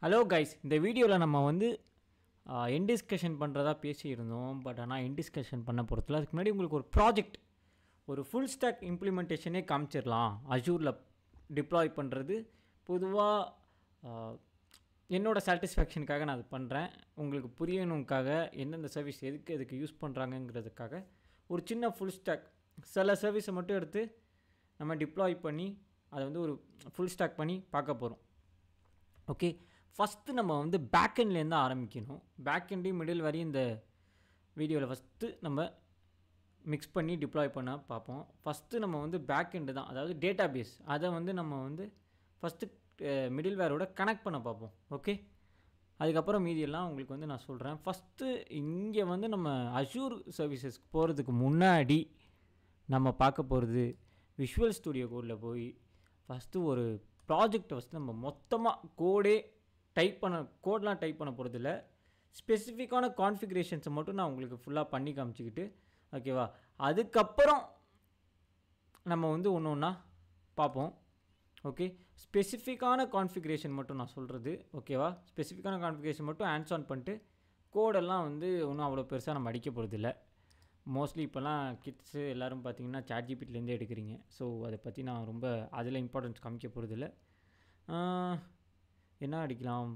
Hello guys, இந்த வீடியோவில் நம்ம வந்து எண்ட் டிஸ்கஷன் பண்ணுறதா பேசியிருந்தோம். பட் ஆனால் எண்ட் டிஸ்கஷன் பண்ண பொறுத்தல அதுக்கு முன்னாடி உங்களுக்கு ஒரு ப்ராஜெக்ட், ஒரு ஃபுல் ஸ்டாக் இம்ப்ளிமெண்டேஷனே காமிச்சிடலாம். அஜூரில் டிப்ளாய் பண்ணுறது பொதுவாக என்னோடய சாட்டிஸ்ஃபேக்ஷனுக்காக நான் அது பண்ணுறேன். உங்களுக்கு புரியணுக்காக எந்தெந்த சர்வீஸ் எதுக்கு யூஸ் பண்ணுறாங்கங்கிறதுக்காக ஒரு சின்ன ஃபுல் ஸ்டாக் சில சர்வீஸை மட்டும் எடுத்து நம்ம டிப்ளாய் பண்ணி அதை வந்து ஒரு ஃபுல் ஸ்டாக் பண்ணி பார்க்க போகிறோம். ஓகே, ஃபஸ்ட்டு நம்ம வந்து பேக்கெண்ட்லேருந்து ஆரம்பிக்கணும். பேக்கெண்டையும் மிடில் வரையும் இந்த வீடியோவில் ஃபஸ்ட்டு நம்ம மிக்ஸ் பண்ணி டிப்ளாய் பண்ண பார்ப்போம். ஃபஸ்ட்டு நம்ம வந்து பேக்கெண்டு தான், அதாவது டேட்டா பேஸ், அதை வந்து நம்ம வந்து ஃபஸ்ட்டு மிடில் வேரோட கனெக்ட் பண்ண பார்ப்போம். ஓகே, அதுக்கப்புறம் மீதியெல்லாம் உங்களுக்கு வந்து நான் சொல்கிறேன். ஃபஸ்ட்டு இங்கே வந்து நம்ம அஜூர் சர்வீசஸ்க்கு போகிறதுக்கு முன்னாடி நம்ம பார்க்க போகிறது விஷுவல் ஸ்டுடியோ கோடில் போய் ஃபஸ்ட்டு ஒரு ப்ராஜெக்டை ஃபஸ்ட்டு நம்ம மொத்தமாக கோடெலாம் டைப் பண்ண போகிறதில்ல, ஸ்பெசிஃபிக்கான கான்ஃபிகரேஷன்ஸை மட்டும் நான் உங்களுக்கு ஃபுல்லாக பண்ணி காமிச்சிக்கிட்டு, ஓகேவா, அதுக்கப்புறம் நம்ம வந்து ஒன்று ஒன்றா பார்ப்போம். ஓகே, ஸ்பெசிஃபிக்கான கான்ஃபிகரேஷன் மட்டும் நான் சொல்கிறது, ஓகேவா, ஸ்பெசிஃபிக்கான கான்ஃபிகரேஷன் மட்டும் ஹேண்ட்ஸ் ஆன் பண்ணிட்டு கோடெல்லாம் வந்து ஒன்றும் அவ்வளோ பெருசாக நம்ம அடிக்க போகிறதில்ல. மோஸ்ட்லி இப்போலாம் கிட்ஸு எல்லோரும் பார்த்திங்கன்னா சாட்ஜிபிட்டிலேருந்தே எடுக்கிறீங்க. ஸோ அதை பற்றி நான் ரொம்ப அதில் இம்பார்ட்டன்ஸ் காமிக்க போகிறதில்ல. என்ன அடிக்கலாம்,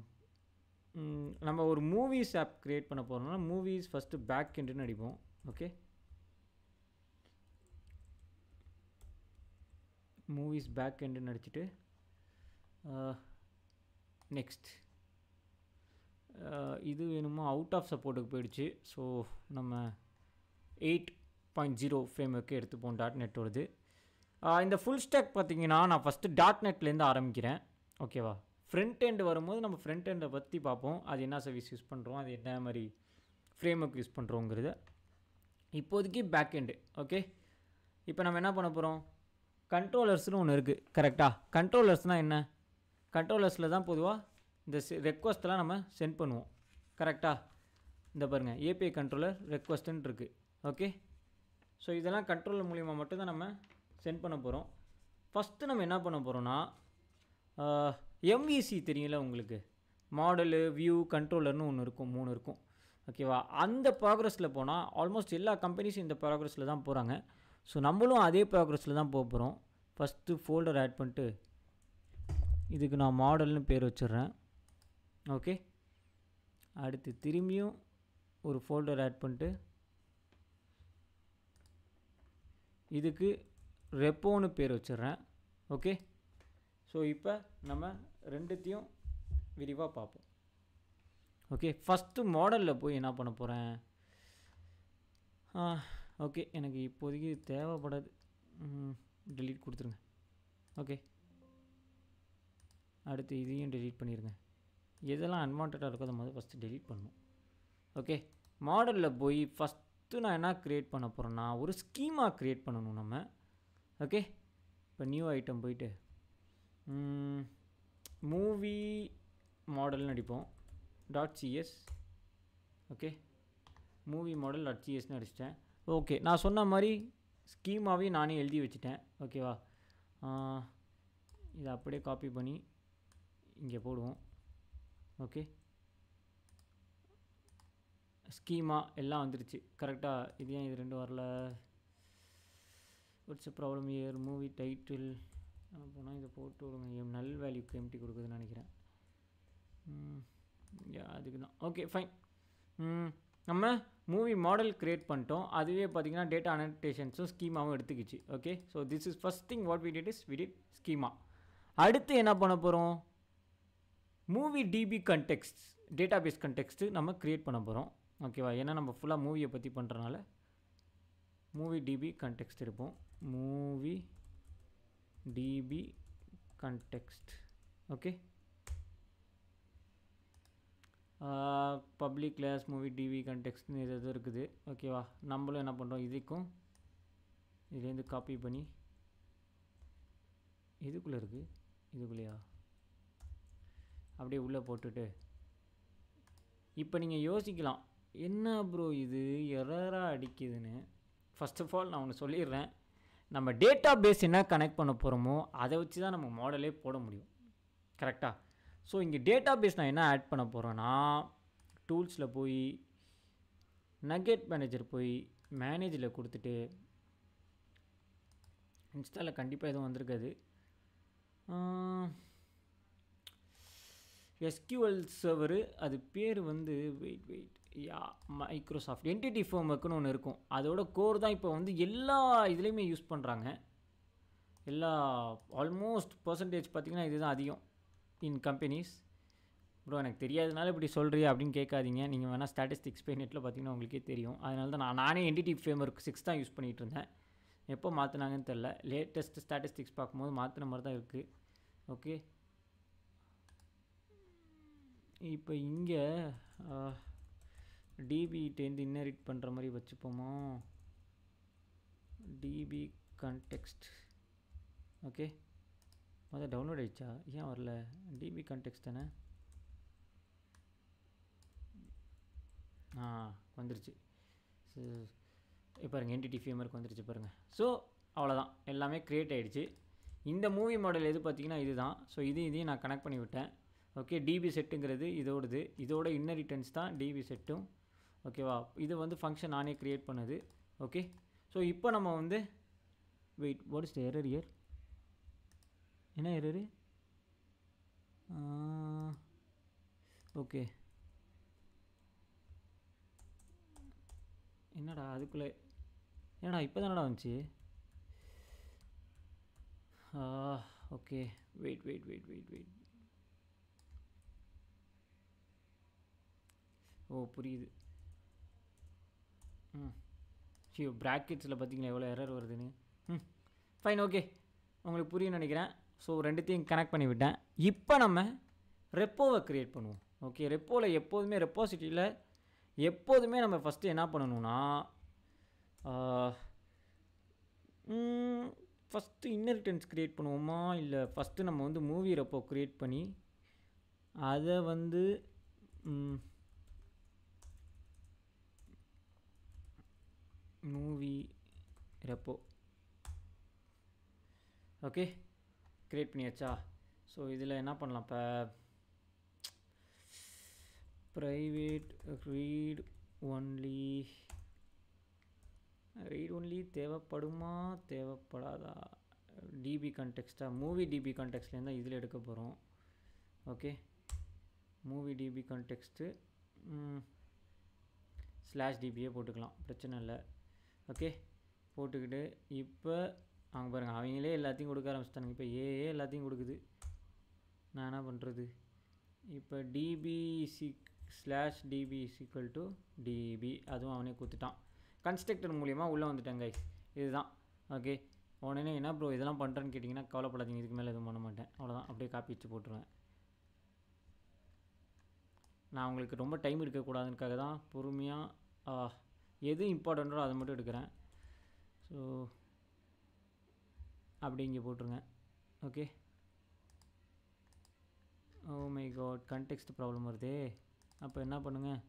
நம்ம ஒரு மூவிஸ் ஆப் க்ரியேட் பண்ண போகிறோம்னா மூவிஸ் ஃபஸ்ட்டு பேக் எண்டுன்னு அடிப்போம். ஓகே, மூவிஸ் பேக் எண்டுன்னு அடிச்சுட்டு நெக்ஸ்ட் இது வேணுமோ அவுட் ஆஃப் சப்போர்ட்டுக்கு போயிடுச்சு. ஸோ நம்ம 8.0 ஃப்ரேம்ஒர்க்கு எடுத்துப்போம். .NET வருது. இந்த ஃபுல் ஸ்டாக் பார்த்திங்கன்னா நான் ஃபஸ்ட்டு .NETலேருந்து ஆரம்பிக்கிறேன். ஓகேவா, ஃப்ரண்ட் எண்டு வரும்போது நம்ம ஃப்ரண்ட் எண்டை பற்றி பார்ப்போம். அது என்ன சர்வீஸ் யூஸ் பண்ணுறோம், அது என்ன மாதிரி ஃப்ரேம்ஒர்க் யூஸ் பண்ணுறோங்கிறது. இப்போதைக்கு பேக் எண்டு. ஓகே, இப்போ நம்ம என்ன பண்ண போகிறோம், கண்ட்ரோலர்ஸ்னு ஒன்று இருக்குது. கரெக்டாக, கண்ட்ரோலர்ஸ்னால் என்ன, கண்ட்ரோலர்ஸில் தான் பொதுவாக இந்த ரெக்வஸ்ட்டெல்லாம் நம்ம சென்ட் பண்ணுவோம். கரெக்டாக, இந்த பாருங்கள், ஏபிஐ கண்ட்ரோலர் ரெக்வஸ்ட்டுன்னு இருக்குது. ஓகே, ஸோ இதெல்லாம் கண்ட்ரோலர் மூலிமா மட்டும்தான் நம்ம சென்ட் பண்ண போகிறோம். ஃபஸ்ட்டு நம்ம என்ன பண்ண போகிறோன்னா, எம்விசி தெரியல உங்களுக்கு, மாடலு வியூ கண்ட்ரோலர்னு ஒன்று இருக்கும், 3 இருக்கும். ஓகேவா, அந்த ப்ராக்ரஸில் போனால் ஆல்மோஸ்ட் எல்லா கம்பெனிஸும் இந்த ப்ராக்ரஸில் தான் போகிறாங்க. ஸோ நம்மளும் அதே ப்ராக்ரஸில் தான் போக போகிறோம். ஃபஸ்ட்டு ஃபோல்டர் ஆட் பண்ணிட்டு இதுக்கு நான் மாடல்னு பேர் வச்சிடுறேன். ஓகே, அடுத்து திரும்பியும் ஒரு ஃபோல்டர் ஆட் பண்ணிட்டு இதுக்கு ரெப்போன்னு பேர் வச்சிடுறேன். ஓகே, ஸோ இப்போ நம்ம ரெண்டுத்தையும் விரிவாக பார்ப்போம். ஓகே, ஃபஸ்ட்டு மாடலில் போய் என்ன பண்ண போகிறேன், ஓகே எனக்கு இப்போதைக்கு தேவைப்படாது, டெலீட் கொடுத்துருங்க. ஓகே, அடுத்து இதையும் டெலீட் பண்ணிடுங்க. எதெல்லாம் அன்வான்டாக இருக்கோ அதை முதல்ல ஃபஸ்ட்டு டெலீட் பண்ணணும். ஓகே, மாடலில் போய் ஃபஸ்ட்டு நான் என்ன க்ரியேட் பண்ண போகிறேன்னா ஒரு ஸ்கீமா க்ரியேட் பண்ணணும் நம்ம. ஓகே, இப்போ நியூ ஐட்டம் போயிட்டு மூவி மாடல்னு அடிப்போம். .cs. ஓகே, மூவி மாடல் .csன்னு அடிச்சிட்டேன். ஓகே, நான் சொன்ன மாதிரி ஸ்கீமாவே நானே எழுதி வச்சுட்டேன். ஓகேவா, இதை அப்படியே காப்பி பண்ணி இங்கே போடுவோம். ஓகே, ஸ்கீமா எல்லாம் வந்துருச்சு. கரெக்டாக, இது ஏன் இது ரெண்டும் வரல, what's a problem year, movie title போனால் இதை போட்டு விடுங்க, நல் வேல்யூக்கு எம்டி கொடுக்குதுன்னு நினைக்கிறேன். அதுக்கு தான். ஓகே ஃபைன், நம்ம மூவி மாடல் க்ரியேட் பண்ணிட்டோம். அதுவே பார்த்திங்கன்னா டேட்டா அனோட்டேஷன்ஸும் ஸ்கீமாவும் எடுத்துக்கிச்சு. Okay, so this is first thing what we did schema. அடுத்து என்ன பண்ண போகிறோம், movie DB context, database context நம்ம க்ரியேட் பண்ண போகிறோம். ஓகேவா, ஏன்னா நம்ம ஃபுல்லாக மூவியை பற்றி பண்ணுறனால மூவி டிபி கண்டெக்ஸ்ட் இருப்போம். Movie DB context. Okay, public class movie DB கண்டெக்ஸ்ட்னு இது இருக்குது. ஓகேவா, நம்மளும் என்ன பண்ணுறோம், இதுக்கும் இதுலேருந்து காப்பி பண்ணி இதுக்குள்ளே இருக்குது, இதுக்குள்ளேயா அப்படியே உள்ளே போட்டுட்டு, இப்போ நீங்கள் யோசிக்கலாம் என்ன ப்ரோ இது எரராக அடிக்குதுன்னு. ஃபர்ஸ்ட் ஆஃப் ஆல் நான் ஒன்று சொல்லிடுறேன், நம்ம டேட்டா பேஸ் என்ன கனெக்ட் பண்ண போகிறோமோ அதை வச்சு தான் நம்ம மாடலே போட முடியும். கரெக்டாக, ஸோ இங்கே டேட்டா பேஸ் நான் என்ன ஆட் பண்ண போகிறேன்னா, டூல்ஸில் போய் நகெட் மேனேஜர் போய் மேனேஜில் கொடுத்துட்டு, இன்ஸ்டாவில் கண்டிப்பாக எதுவும் வந்திருக்காது. எஸ்கியூஎல் சர்வரு, அது பேர் வந்து வெயிட் யா மைக்ரோசாஃப்ட் என்டிட்டி ஃப்ரேம்வொர்க்னு ஒன்று இருக்கும். அதோட கோர் தான் இப்போ வந்து எல்லா இதுலேயுமே யூஸ் பண்ணுறாங்க. எல்லா ஆல்மோஸ்ட் பர்சன்டேஜ் பார்த்திங்கன்னா இதுதான் அதிகம் இன் கம்பெனிஸ். ப்ரோ எனக்கு தெரியாதனால இப்படி சொல்கிறியா அப்படின்னு கேட்காதீங்க. நீங்கள் வேணால் ஸ்டாட்டிஸ்டிக்ஸ் போய் நெட்டில் பார்த்தீங்கன்னா உங்களுக்கே தெரியும். அதனால தான் நானே என்டிட்டி ஃப்ரேம்வொர்க் 6 தான் யூஸ் பண்ணிகிட்டு இருந்தேன். எப்போ மாற்றினாங்கன்னு தெரில. லேட்டஸ்ட் ஸ்டாட்டிஸ்டிக்ஸ் பார்க்கும்போது மாற்றின மாதிரி தான் இருக்குது. ஓகே, இப்போ இங்கே டிபிகிட்டேருந்து இன்னரிட் பண்ணுற மாதிரி வச்சுப்போமா. DB context. ஓகே, அதான் டவுன்லோட் ஆகிடுச்சா? ஏன் வரல? டிபி கான்டெக்ஸ்ட் தானே. வந்துருச்சு. பாருங்கள், என்டிட்டி ஃப்ரேம்வொர்க் வந்துருச்சு பாருங்கள். ஸோ அவ்வளோதான், எல்லாமே க்ரியேட் ஆகிடுச்சு. இந்த மூவி மாடல் எது பார்த்திங்கன்னா இதுதான். ஸோ இதையும் நான் கனெக்ட் பண்ணி விட்டேன். ஓகே, டிபி செட்டுங்கிறது இதோட இன்னரிட்டன்ஸ் தான் டிபி செட்டும். ஓகேவா? இது வந்து ஃபங்க்ஷன் நானே க்ரியேட் பண்ணுது. ஓகே, ஸோ இப்போ நம்ம வந்து wait, what is the error here? என்ன எரரு? ஓகே, என்னடா அதுக்குள்ளே, என்னடா இப்போ தானடா வந்துச்சு? Okay, wait. ஓ புரியுது. ப்ராக்கெட்ஸில் பார்த்தீங்களா எவ்வளோ எரர் வருதுன்னு. ஃபைன், ஓகே, உங்களுக்கு புரியும்னு நினைக்கிறேன். ஸோ ரெண்டுத்தையும் கனெக்ட் பண்ணி விட்டேன். இப்போ நம்ம ரெப்போவை க்ரியேட் பண்ணுவோம். ஓகே, ரெப்போவில் எப்போதுமே ரெப்போசிட்டியில் எப்போதுமே நம்ம ஃபஸ்ட்டு என்ன பண்ணணும்னா, ஃபஸ்ட்டு இன்னரிட்டன்ஸ் க்ரியேட் பண்ணுவோமா, இல்லை ஃபஸ்ட்டு நம்ம வந்து மூவி ரெப்போ க்ரியேட் பண்ணி அதை வந்து மூவி ரெப்போ ஓகே க்ரியேட் பண்ணியாச்சா? ஸோ இதில் என்ன பண்ணலாம்? இப்போ ப்ரைவேட் ரீட் ஒன்லி தேவைப்படுமா தேவைப்படாதா? டிபி கான்டெக்ஸ்ட்டாக மூவி டிபி கான்டெக்ஸ்ட்லேருந்து தான் இதில் எடுக்க போகிறோம். ஓகே, மூவி டிபி கான்டெக்ஸ்ட்டு /dbயே போட்டுக்கலாம், பிரச்சனை இல்லை. ஓகே, போட்டுக்கிட்டு இப்போ அவங்க பாருங்கள், அவங்களே எல்லாத்தையும் கொடுக்க ஆரம்பிச்சிட்டாங்க. இப்போ எல்லாத்தையும் கொடுக்குது. நான் என்ன பண்ணுறது? இப்போ டிபி /db = db அதுவும் அவனே கொடுத்துட்டான். கன்ஸ்ட்ரக்டர் மூலிமா உள்ளே வந்துட்டாங்க கைஸ். இதுதான். ஓகே, உடனே என்ன ப்ரோ இதெல்லாம் பண்ணுறேன்னு கேட்டிங்கன்னா கவலைப்படாதீங்க, இதுக்கு மேலே எதுவும் பண்ண மாட்டேன். அவ்வளோதான், அப்படியே காப்பி வச்சு போட்டுருவேன். நான் உங்களுக்கு ரொம்ப டைம் எடுக்கக்கூடாதுனுக்காக தான் பொறுமையாக எது இம்பார்ட்டண்ட்டோ அதை மட்டும் எடுக்கிறேன். ஸோ அப்படி இங்கே போட்டுருங்க. Okay, oh my god, context problem வருதே. அப்போ என்ன பண்ணுங்கள்,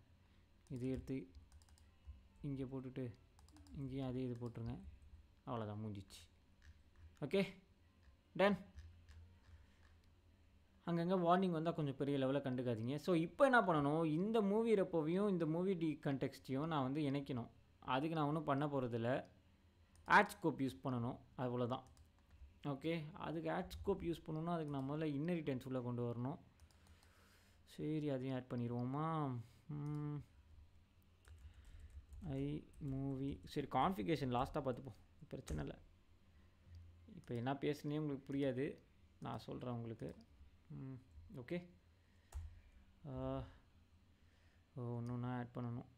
இது எடுத்து இங்கே போட்டுட்டு இங்கேயும் அதே இது போட்டுருங்க. அவ்வளோதான், முடிஞ்சிச்சு. Okay, ton. அங்கங்கே வார்னிங் வந்தால் கொஞ்சம் பெரிய லெவலில் கண்டுக்காதீங்க. ஸோ இப்போ என்ன பண்ணணும், இந்த மூவி ரெப்போவையும் இந்த மூவி கான்டெக்ஸ்ட்டையும் நான் வந்து இணைக்கணும். அதுக்கு நான் ஒன்றும் பண்ண போகிறதில்ல. ஆட் ஸ்கோப் யூஸ் பண்ணணும், அவ்வளோதான். ஓகே, அதுக்கு ஆட் ஸ்கோப் யூஸ் பண்ணணுன்னா அதுக்கு நான் முதல்ல இன்னரிட்டன்ஸ் உள்ளே கொண்டு வரணும். சரி, அதையும் ஆட் பண்ணிடுவோமா? மூவி சரி, கான்ஃபிகரேஷன் லாஸ்ட்டாக பார்த்துப்போம், பிரச்சனை இல்லை. இப்போ என்ன பேசுனே உங்களுக்கு புரியாது, நான் சொல்கிறேன் உங்களுக்கு. ஓகே, ஒன்று ஆட் பண்ணணும்.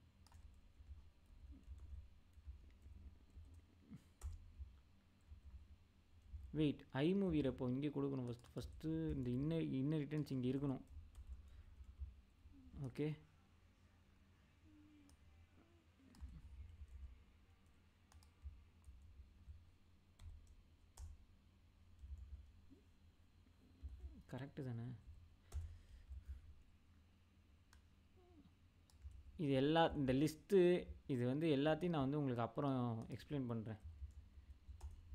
வெயிட், மூவி ரெப்போ இங்கே கொடுக்கணும். ஃபஸ்ட்டு இந்த இன்னரிட்டன்ஸ் இங்கே இருக்கணும். ஓகே, கரெக்டு தானே? இது இந்த லிஸ்ட்டு இது வந்து எல்லாத்தையும் நான் வந்து உங்களுக்கு அப்புறம் எக்ஸ்பிளைன் பண்ணுறேன்.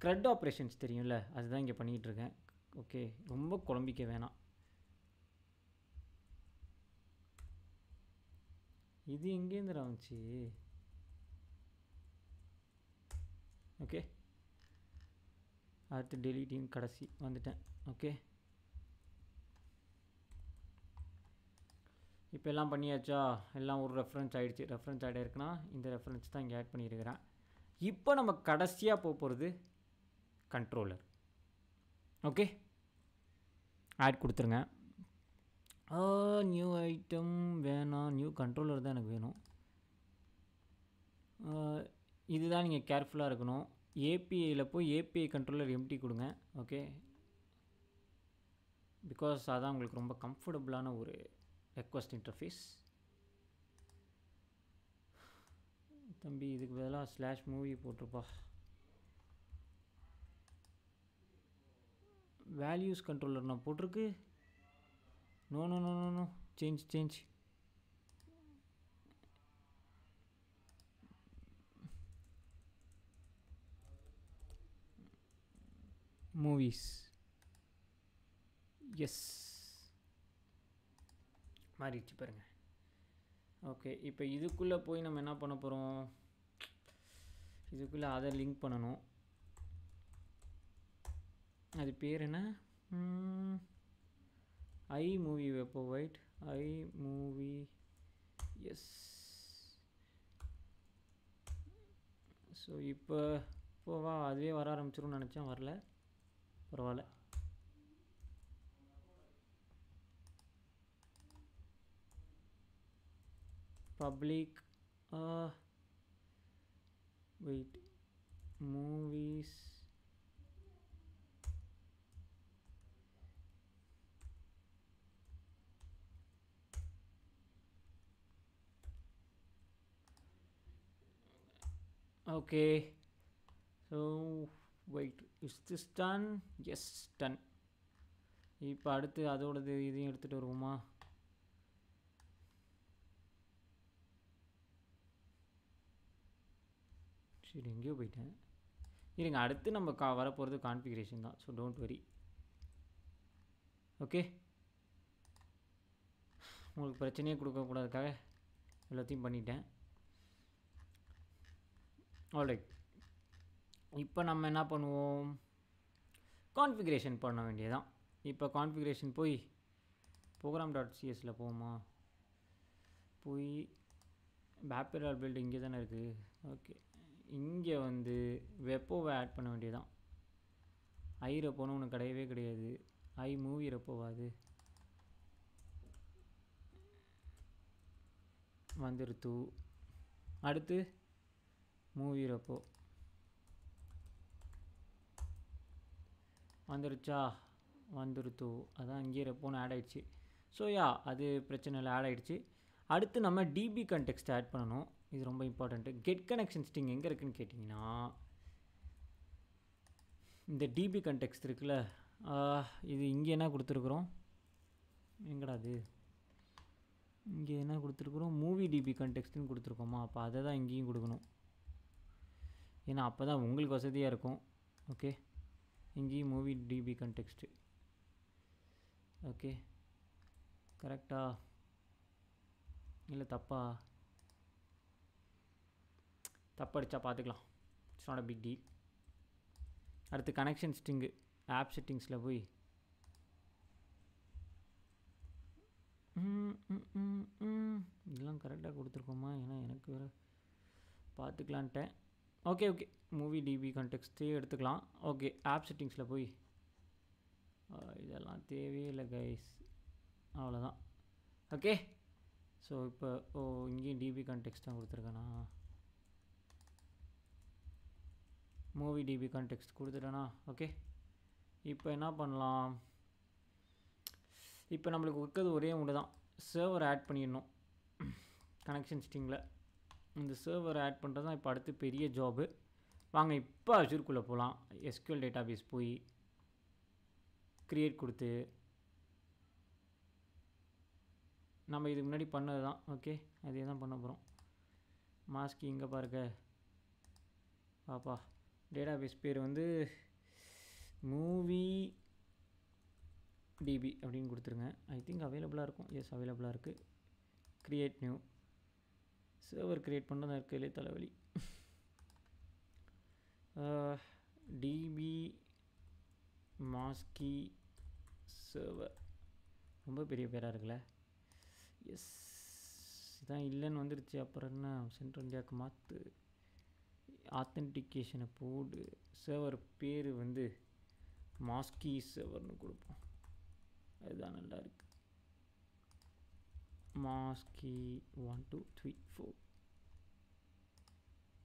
க்ரெட் ஆப்ரேஷன்ஸ் தெரியும்ல, அதுதான் இங்கே பண்ணிகிட்ருக்கேன். ஓகே, ரொம்ப குழம்பிக்க வேணாம். இது எங்கேருந்து வந்துச்சு? ஓகே, அடுத்து டெலிட்டிங் கடைசி வந்துட்டேன். ஓகே, இப்போ எல்லாம் பண்ணியாச்சா? எல்லாம் ஒரு ரெஃபரன்ஸ் ஆகிடுச்சு. ரெஃபரன்ஸ் ஆட் ஆகிருக்குன்னா இந்த ரெஃபரன்ஸ் தான் இங்கே ஆட் பண்ணியிருக்கிறேன். இப்போ நம்ம கடைசியாக போகிறது கண்ட்ரோலர். ஓகே, ஆட் கொடுத்துருங்க. நியூ ஐட்டம் வேணாம், நியூ கண்ட்ரோலர் தான் எனக்கு வேணும். இதுதான் நீங்கள் கேர்ஃபுல்லாக இருக்கணும். ஏபிஐயில் போய் ஏபிஐ கண்ட்ரோலர் எம்டி கொடுங்க. ஓகே, பிகாஸ் அதான் உங்களுக்கு ரொம்ப கம்ஃபர்டபுளான ஒரு ரெக்வஸ்ட் இன்டர்ஃபேஸ். தம்பி இதுக்கு பதிலாக ஸ்லாஷ் மூவி போட்டிருப்பா. வேல்யூஸ் கண்ட்ரோலர் நான் போட்டிருக்கு. No no no no no change movies. Yes, மாறிடுச்சு பாருங்கள். ஓகே, இப்போ இதுக்குள்ளே போய் நம்ம என்ன பண்ண போகிறோம்? இதுக்குள்ளே அதை லிங்க் பண்ணணும். அது பேர் என்ன? ஐ மூவி வெப்போ white I movie. Yes, so இப்போ போவா அதுவே வர ஆரம்பிச்சிரும்னு நினச்சேன், வரல, பரவாயில்ல. Public wait movies. Okay, so wait, is this done? Yes, done. இப்போ அடுத்து அதோடது இதையும் எடுத்துகிட்டு வருவோமா? சரி, எங்கேயோ போயிட்டேன். இருங்க, அடுத்து நம்ம வரப்போகிறது கான்ஃபிகரேஷன் தான். So don't worry. ஓகே, உங்களுக்கு பிரச்சனையே கொடுக்கக்கூடாதுக்காக எல்லாத்தையும் பண்ணிட்டேன். ஆல்ரைட், இப்போ நம்ம என்ன பண்ணுவோம்? கான்ஃபிகரேஷன் பண்ண வேண்டியதான். இப்போ கான்ஃபிகரேஷன் போய் program.csல போவோமா? போய் பேப்பரால் பில்டு இங்கே தானே இருக்குது. ஓகே, இங்கே வந்து வெப்போவை ஆட் பண்ண வேண்டியதான். ஐ ரெப்போன்னு ஒன்று கிடையவே கிடையாது. ஐ மூவி ரெப்போவாது வந்துருத்து. அடுத்து மூவி ரெப்போ வந்துருச்சா? வந்துருத்து. அதான் இங்கே ரெப்போன்னு ஆட் ஆகிடுச்சு. ஸோ யா, அது பிரச்சனை இல்லை, ஆட் ஆகிடுச்சு. அடுத்து நம்ம டிபி கண்டெக்ஸ்ட் ஆட் பண்ணணும். இது ரொம்ப இம்பார்ட்டண்ட்டு. கெட் கனெக்ஷன் ஸ்டிங் எங்கே இருக்குதுன்னு கேட்டிங்கன்னா, இந்த டிபி கண்டெக்ஸ்ட் இருக்குல்ல, இது இங்கே என்ன கொடுத்துருக்குறோம்? எங்கடா அது? இங்கே என்ன கொடுத்துருக்குறோம்? மூவி டிபி கண்டெக்ஸ்ட்டுன்னு கொடுத்துருக்கோமா? அப்போ அதை தான் இங்கேயும் கொடுக்கணும். ஏன்னா அப்போ தான் உங்களுக்கு வசதியாக இருக்கும். ஓகே, இங்கேயும் மூவி டிபி கண்டெக்ஸ்ட்டு. ஓகே, கரெக்டா இல்லை தப்பா? தப்படிச்சா பார்த்துக்கலாம், it's not a big deal. அடுத்து கனெக்ஷன் ஸ்ட்ரிங்கு ஆப் செட்டிங்ஸில் போய் இதெல்லாம் கரெக்டாக கொடுத்துருக்கோமா? ஏன்னா எனக்கு வேறு பார்த்துக்கலான்ட்டேன். ஓகே ஓகே, மூவி டிபி கண்டெக்ஸ்ட்டே எடுத்துக்கலாம். ஓகே, ஆப் செட்டிங்ஸில் போய் இதெல்லாம் தேவையில்லை கைஸ், அவ்வளோதான். ஓகே, ஸோ இப்போ இங்கேயும் டிபி கண்டெக்ஸ்ட் தான் கொடுத்துருக்கேண்ணா. மூவி டிபி கான்டெக்ஸ்ட் கொடுத்துட்டேனா? ஓகே, இப்போ என்ன பண்ணலாம்? இப்போ நம்மளுக்கு இருக்கிறது ஒரே ஒன்று தான், சர்வர் ஆட் பண்ணிடணும் கனெக்ஷன் ஸ்ட்ரிங்கில். இந்த சர்வர் ஆட் பண்ணுறது தான் இப்போ அடுத்து பெரிய ஜாபு. வாங்க இப்போ அஷூர்க்குள்ளே போகலாம். எஸ்கியூஎல் டேட்டாபேஸ் போய் க்ரியேட் கொடுத்து நம்ம இதுக்கு முன்னாடி பண்ணது தான். ஓகே, அதே தான் பண்ண போகிறோம். மாஸ்கி இங்கே பாருங்க பாப்பா, டேட்டாபேஸ் பேர் வந்து மூவி டிபி அப்படின்னு கொடுத்துருங்க. ஐ திங்க் அவைலபிளாக இருக்கும். எஸ், அவைலபிளாக இருக்குது. Create new. சர்வர் க்ரியேட் பண்ணுறது இருக்கிறதுலே தலைவலி. டிபி மாஸ்கி சர்வர் ரொம்ப பெரிய பேராக இருக்குல்ல. எஸ், இதான் இல்லைன்னு வந்துடுச்சு. அப்புறம் என்ன, சென்ட்ரல் இந்தியாவுக்கு மாற்று, ஆத்தென்டிகேஷனை போடு, சர்வர் பேர் வந்து மாஸ்கி சர்வர்னு கொடுப்போம். அதுதான் நல்லா இருக்கு. மாஸ்கி 1 2 3 4,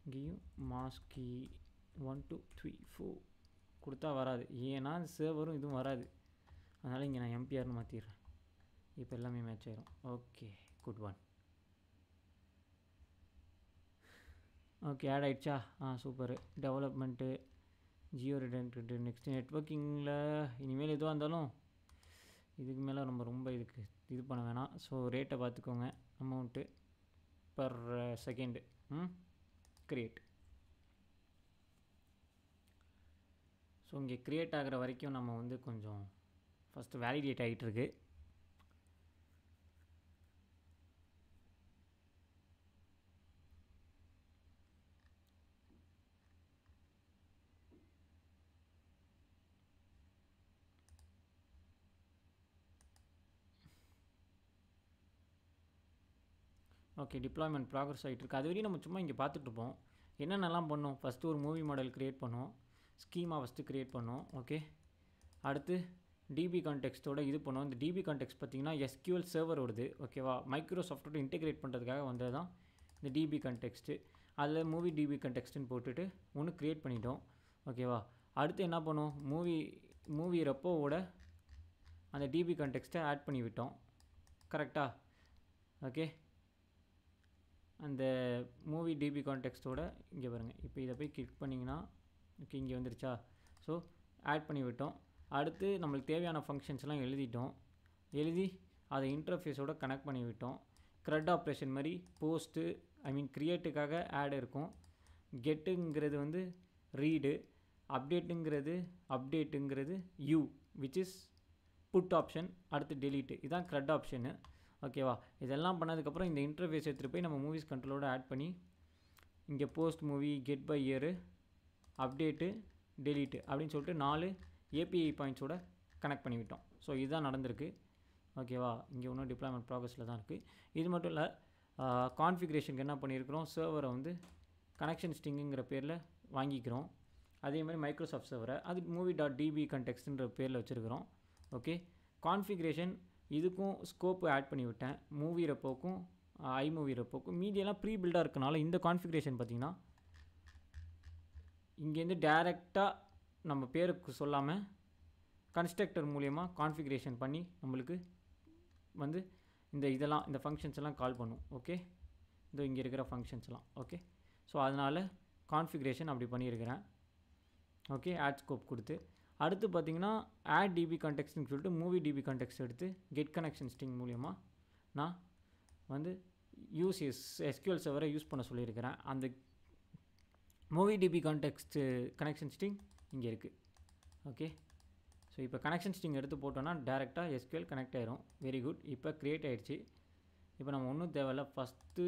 இங்கேயும் மாஸ்கி 1 2 3 4 கொடுத்தா வராது. ஏன்னா சர்வரும் இதுவும் வராது. அதனால் இங்கே நான் எம்பிஆர்னு மாற்றிடுறேன். இப்போ எல்லாமே மேட்ச் ஆயிரும். Okay, good one. Okay, add ஆகிடுச்சா? சூப்பர். டெவலப்மெண்ட்டு, ஜியோ ரெடென்ட், நெக்ஸ்ட்டு நெட்வொர்க்கிங்கில் இனிமேல் எதுவாக இருந்தாலும் இதுக்கு மேலே நம்ம ரொம்ப இது பண்ண வேணாம். ஸோ ரேட்டை பார்த்துக்கோங்க, amount per second. Create. So இங்கே க்ரியேட் ஆகிற வரைக்கும் நம்ம வந்து கொஞ்சம் ஃபஸ்ட்டு வேலிடேட் ஆகிட்டுருக்கு. ஓகே, டிப்ளாய்மெண்ட் ப்ராக்ரஸ் ஆகிட்டுருக்கு. அது வரையும் நம்ம சும்மா இங்கே பார்த்துட்ருப்போம். என்னென்னலாம் பண்ணோம். ஃபஸ்ட்டு ஒரு மூவி மாடல் க்ரியேட் பண்ணோம், ஸ்கீமா ஃபஸ்ட்டு க்ரியேட் பண்ணோம். ஓகே, அடுத்து டிபி கான்டெக்ஸ்ட்டோட இது பண்ணோம். இந்த டிபி கான்டெக்ஸ்ட் பார்த்திங்கன்னா எஸ்கியூஎல் சர்வர் வருது. ஓகேவா, மைக்ரோசாஃப்ட்டோட இன்டெகிரேட் பண்ணுறதுக்காக வந்தது தான் இந்த டிபி கான்டெக்ஸ்ட்டு. அதில் மூவி டிபி கான்டெக்ஸ்ட்டுன்னு போட்டுட்டு ஒன்று க்ரியேட் பண்ணிட்டோம். ஓகேவா, அடுத்து என்ன பண்ணோம், மூவி ரெப்போவோட அந்த டிபி கான்டெக்ஸ்ட்டை ஆட் பண்ணி விட்டோம். கரெக்டாக? ஓகே, அந்த மூவி டிபி கான்டெக்ஸ்ட்டோட இங்கே பாருங்கள். இப்போ இதை போய் கிளிக் பண்ணிங்கன்னா ஓகே, இங்கே வந்துருச்சா? ஸோ ஆட் பண்ணி விட்டோம். அடுத்து நம்மளுக்கு தேவையான ஃபங்க்ஷன்ஸ்லாம் எழுதி அதை இன்டர்ஃபேஸோட கனெக்ட் பண்ணி விட்டோம். க்ரெட் ஆப்ரேஷன் மாதிரி போஸ்ட்டு, க்ரியேட்டுக்காக ஆட் இருக்கும். கெட்டுங்கிறது வந்து ரீடு, அப்டேட்டுங்கிறது U which is put option. அடுத்து டெலீட்டு, இதுதான் க்ரெட் ஆப்ஷனு. ஓகேவா, இதெல்லாம் பண்ணதுக்கப்புறம் இந்த இன்டர்ஃபேஸ் எடுத்துகிட்டு போய் நம்ம மூவிஸ் கண்ட்ரோலோட ஆட் பண்ணி இங்கே post movie, get by year, update, delete அப்படின்னு சொல்லிட்டு 4 ஏபிஐ பாயிண்ட்ஸோட கனெக்ட் பண்ணிவிட்டோம். ஸோ இதுதான் நடந்திருக்கு. ஓகேவா, இங்கே இன்னும் டிப்ளாய்மெண்ட் ப்ராக்ரஸில் தான் இருக்குது. இது மட்டும் இல்லை, கான்ஃபிகரேஷனுக்கு என்ன பண்ணியிருக்கிறோம், சர்வரை வந்து கனெக்ஷன் ஸ்டிங்குங்கிற பேரில் வாங்கிக்கிறோம். அதேமாதிரி மைக்ரோசாஃப்ட் சர்வரை அது மூவி.db கான்டெக்ஸ்ட்ன்ற பேரில் வச்சுருக்கிறோம். ஓகே, கான்ஃபிகரேஷன் இதுக்கும் ஸ்கோப்பு ஆட் பண்ணி விட்டேன். மூவி ரெப்போக்கும் ஐமூவி ரெப்போக்கும். மீதியெல்லாம் ப்ரீ பில்டாக இருக்கனால இந்த கான்ஃபிகரேஷன் பார்த்திங்கன்னா இங்கேருந்து டேரெக்டாக நம்ம பேருக்கு சொல்லாமல் கன்ஸ்ட்ரக்டர் மூலயமா கான்ஃபிகரேஷன் பண்ணி நம்மளுக்கு வந்து இந்த ஃபங்க்ஷன்ஸ் எல்லாம் கால் பண்ணும். ஓகே, இங்கே இருக்கிற ஃபங்க்ஷன்ஸ்லாம். ஓகே, ஸோ அதனால் கான்ஃபிகரேஷன் அப்படி பண்ணியிருக்கிறேன். ஓகே, ஆட் ஸ்கோப் கொடுத்து அடுத்து பார்த்திங்கன்னா ஆட் டிபி கான்டெக்ஸ்ட்னு சொல்லிட்டு மூவி டிபி கான்டெக்ஸ்ட் எடுத்து கெட் கனெக்ஷன் ஸ்டிங் மூலயமா நான் வந்து எஸ்கியூஎல் சர்வரை யூஸ் பண்ண சொல்லியிருக்கிறேன். அந்த movie DB context connection string இங்கே இருக்குது. ஓகே, ஸோ இப்போ கனெக்ஷன் ஸ்டிங் எடுத்து போட்டோன்னா டேரெக்டாக எஸ்கியூஎல் கனெக்ட் ஆகிரும். வெரி குட், இப்போ க்ரியேட் ஆகிடுச்சு. இப்போ நம்ம ஒன்றும் தேவையில்ல. ஃபஸ்ட்டு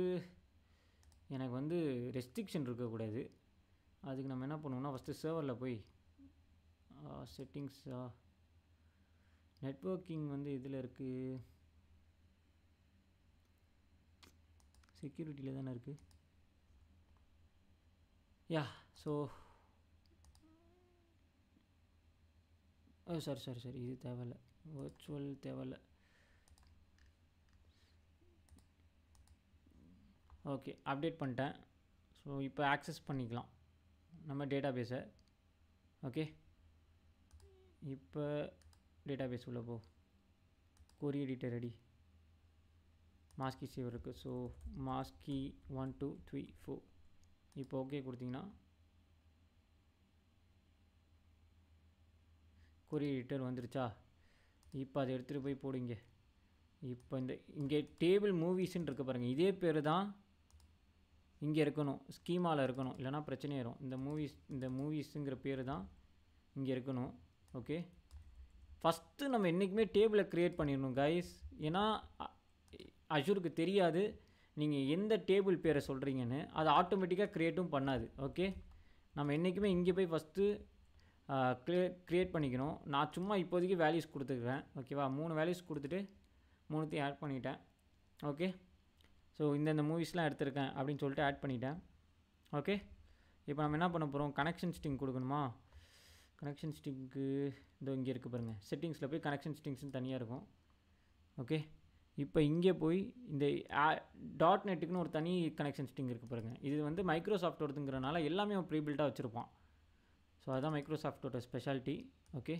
எனக்கு வந்து ரெஸ்ட்ரிக்ஷன் இருக்கக்கூடாது. அதுக்கு நம்ம என்ன பண்ணுவோம்னா ஃபஸ்ட்டு சர்வரில் போய் செட்டிங்ஸ், நெட்வொர்க்கிங் வந்து இதில் இருக்குது, செக்யூரிட்டியில் தானே இருக்குது. யா, ஸோ சரி இது தேவையில்லை, வர்ச்சுவல் தேவையில்லை. ஓகே, அப்டேட் பண்ணிட்டேன். ஸோ இப்போ ஆக்சஸ் பண்ணிக்கலாம் நம்ம டேட்டாபேஸை. ஓகே, இப்போ டேட்டாபேஸ் உள்ள போ, கொரி எடிட்டர் ரெடி, மாஸ்கி சேவர் இருக்குது. ஸோ மாஸ்கி 1 2 3 4 இப்போ ஓகே கொடுத்தீங்கன்னா கொரி எடிட்டர் வந்துருச்சா? இப்போ அதை எடுத்துகிட்டு போய் போடுங்க. இப்போ இங்கே டேபிள் மூவிஸ்ன்னு இருக்க பாருங்கள், இதே பேர் தான் இங்கே இருக்கணும், ஸ்கீமாவில் இருக்கணும், இல்லைனா பிரச்சனையாயிரும். இந்த மூவிஸுங்கிற பேர் தான் இங்கே இருக்கணும். ஓகே, ஃபஸ்ட்டு நம்ம என்றைக்குமே டேபிளை க்ரியேட் பண்ணிடணும் கைஸ். ஏன்னா அஷூருக்கு தெரியாது நீங்கள் எந்த டேபிள் பேரை சொல்கிறீங்கன்னு அது ஆட்டோமேட்டிக்காக க்ரியேட்டும் பண்ணாது. ஓகே, நம்ம என்றைக்குமே இங்கே போய் ஃபஸ்ட்டு க்ரியேட் பண்ணிக்கணும். நான் சும்மா இப்போதைக்கு வேல்யூஸ் கொடுத்துக்கிறேன். ஓகேவா, 3 வேல்யூஸ் கொடுத்துட்டு 3த்தையும் ஆட் பண்ணிட்டேன். ஓகே, ஸோ இந்த மூவிஸ்லாம் எடுத்திருக்கேன் அப்படின்னு சொல்லிட்டு ஆட் பண்ணிட்டேன். ஓகே, இப்போ நம்ம என்ன பண்ண போகிறோம், கனெக்ஷன் ஸ்ட்ரிங் கொடுக்கணுமா. கனெக்ஷன் ஸ்ட்ரிங்க்கு இதோ இங்கே இருக்குது பாருங்கள், செட்டிங்ஸில் போய் கனெக்ஷன் ஸ்ட்ரிங்ஸ்னு தனியாக இருக்கும். ஓகே, இப்போ இங்கே போய் இந்த .NETக்குன்னு ஒரு தனி கனெக்ஷன் ஸ்ட்ரிங் இருக்குது பாருங்கள். இது வந்து மைக்ரோசாஃப்ட்டோடதுங்கிறனால எல்லாமே அவன் ப்ரீபில்ட்டாக வச்சுருப்பான். ஸோ அதுதான் மைக்ரோசாஃப்ட்டோட ஸ்பெஷாலிட்டி. ஓகே,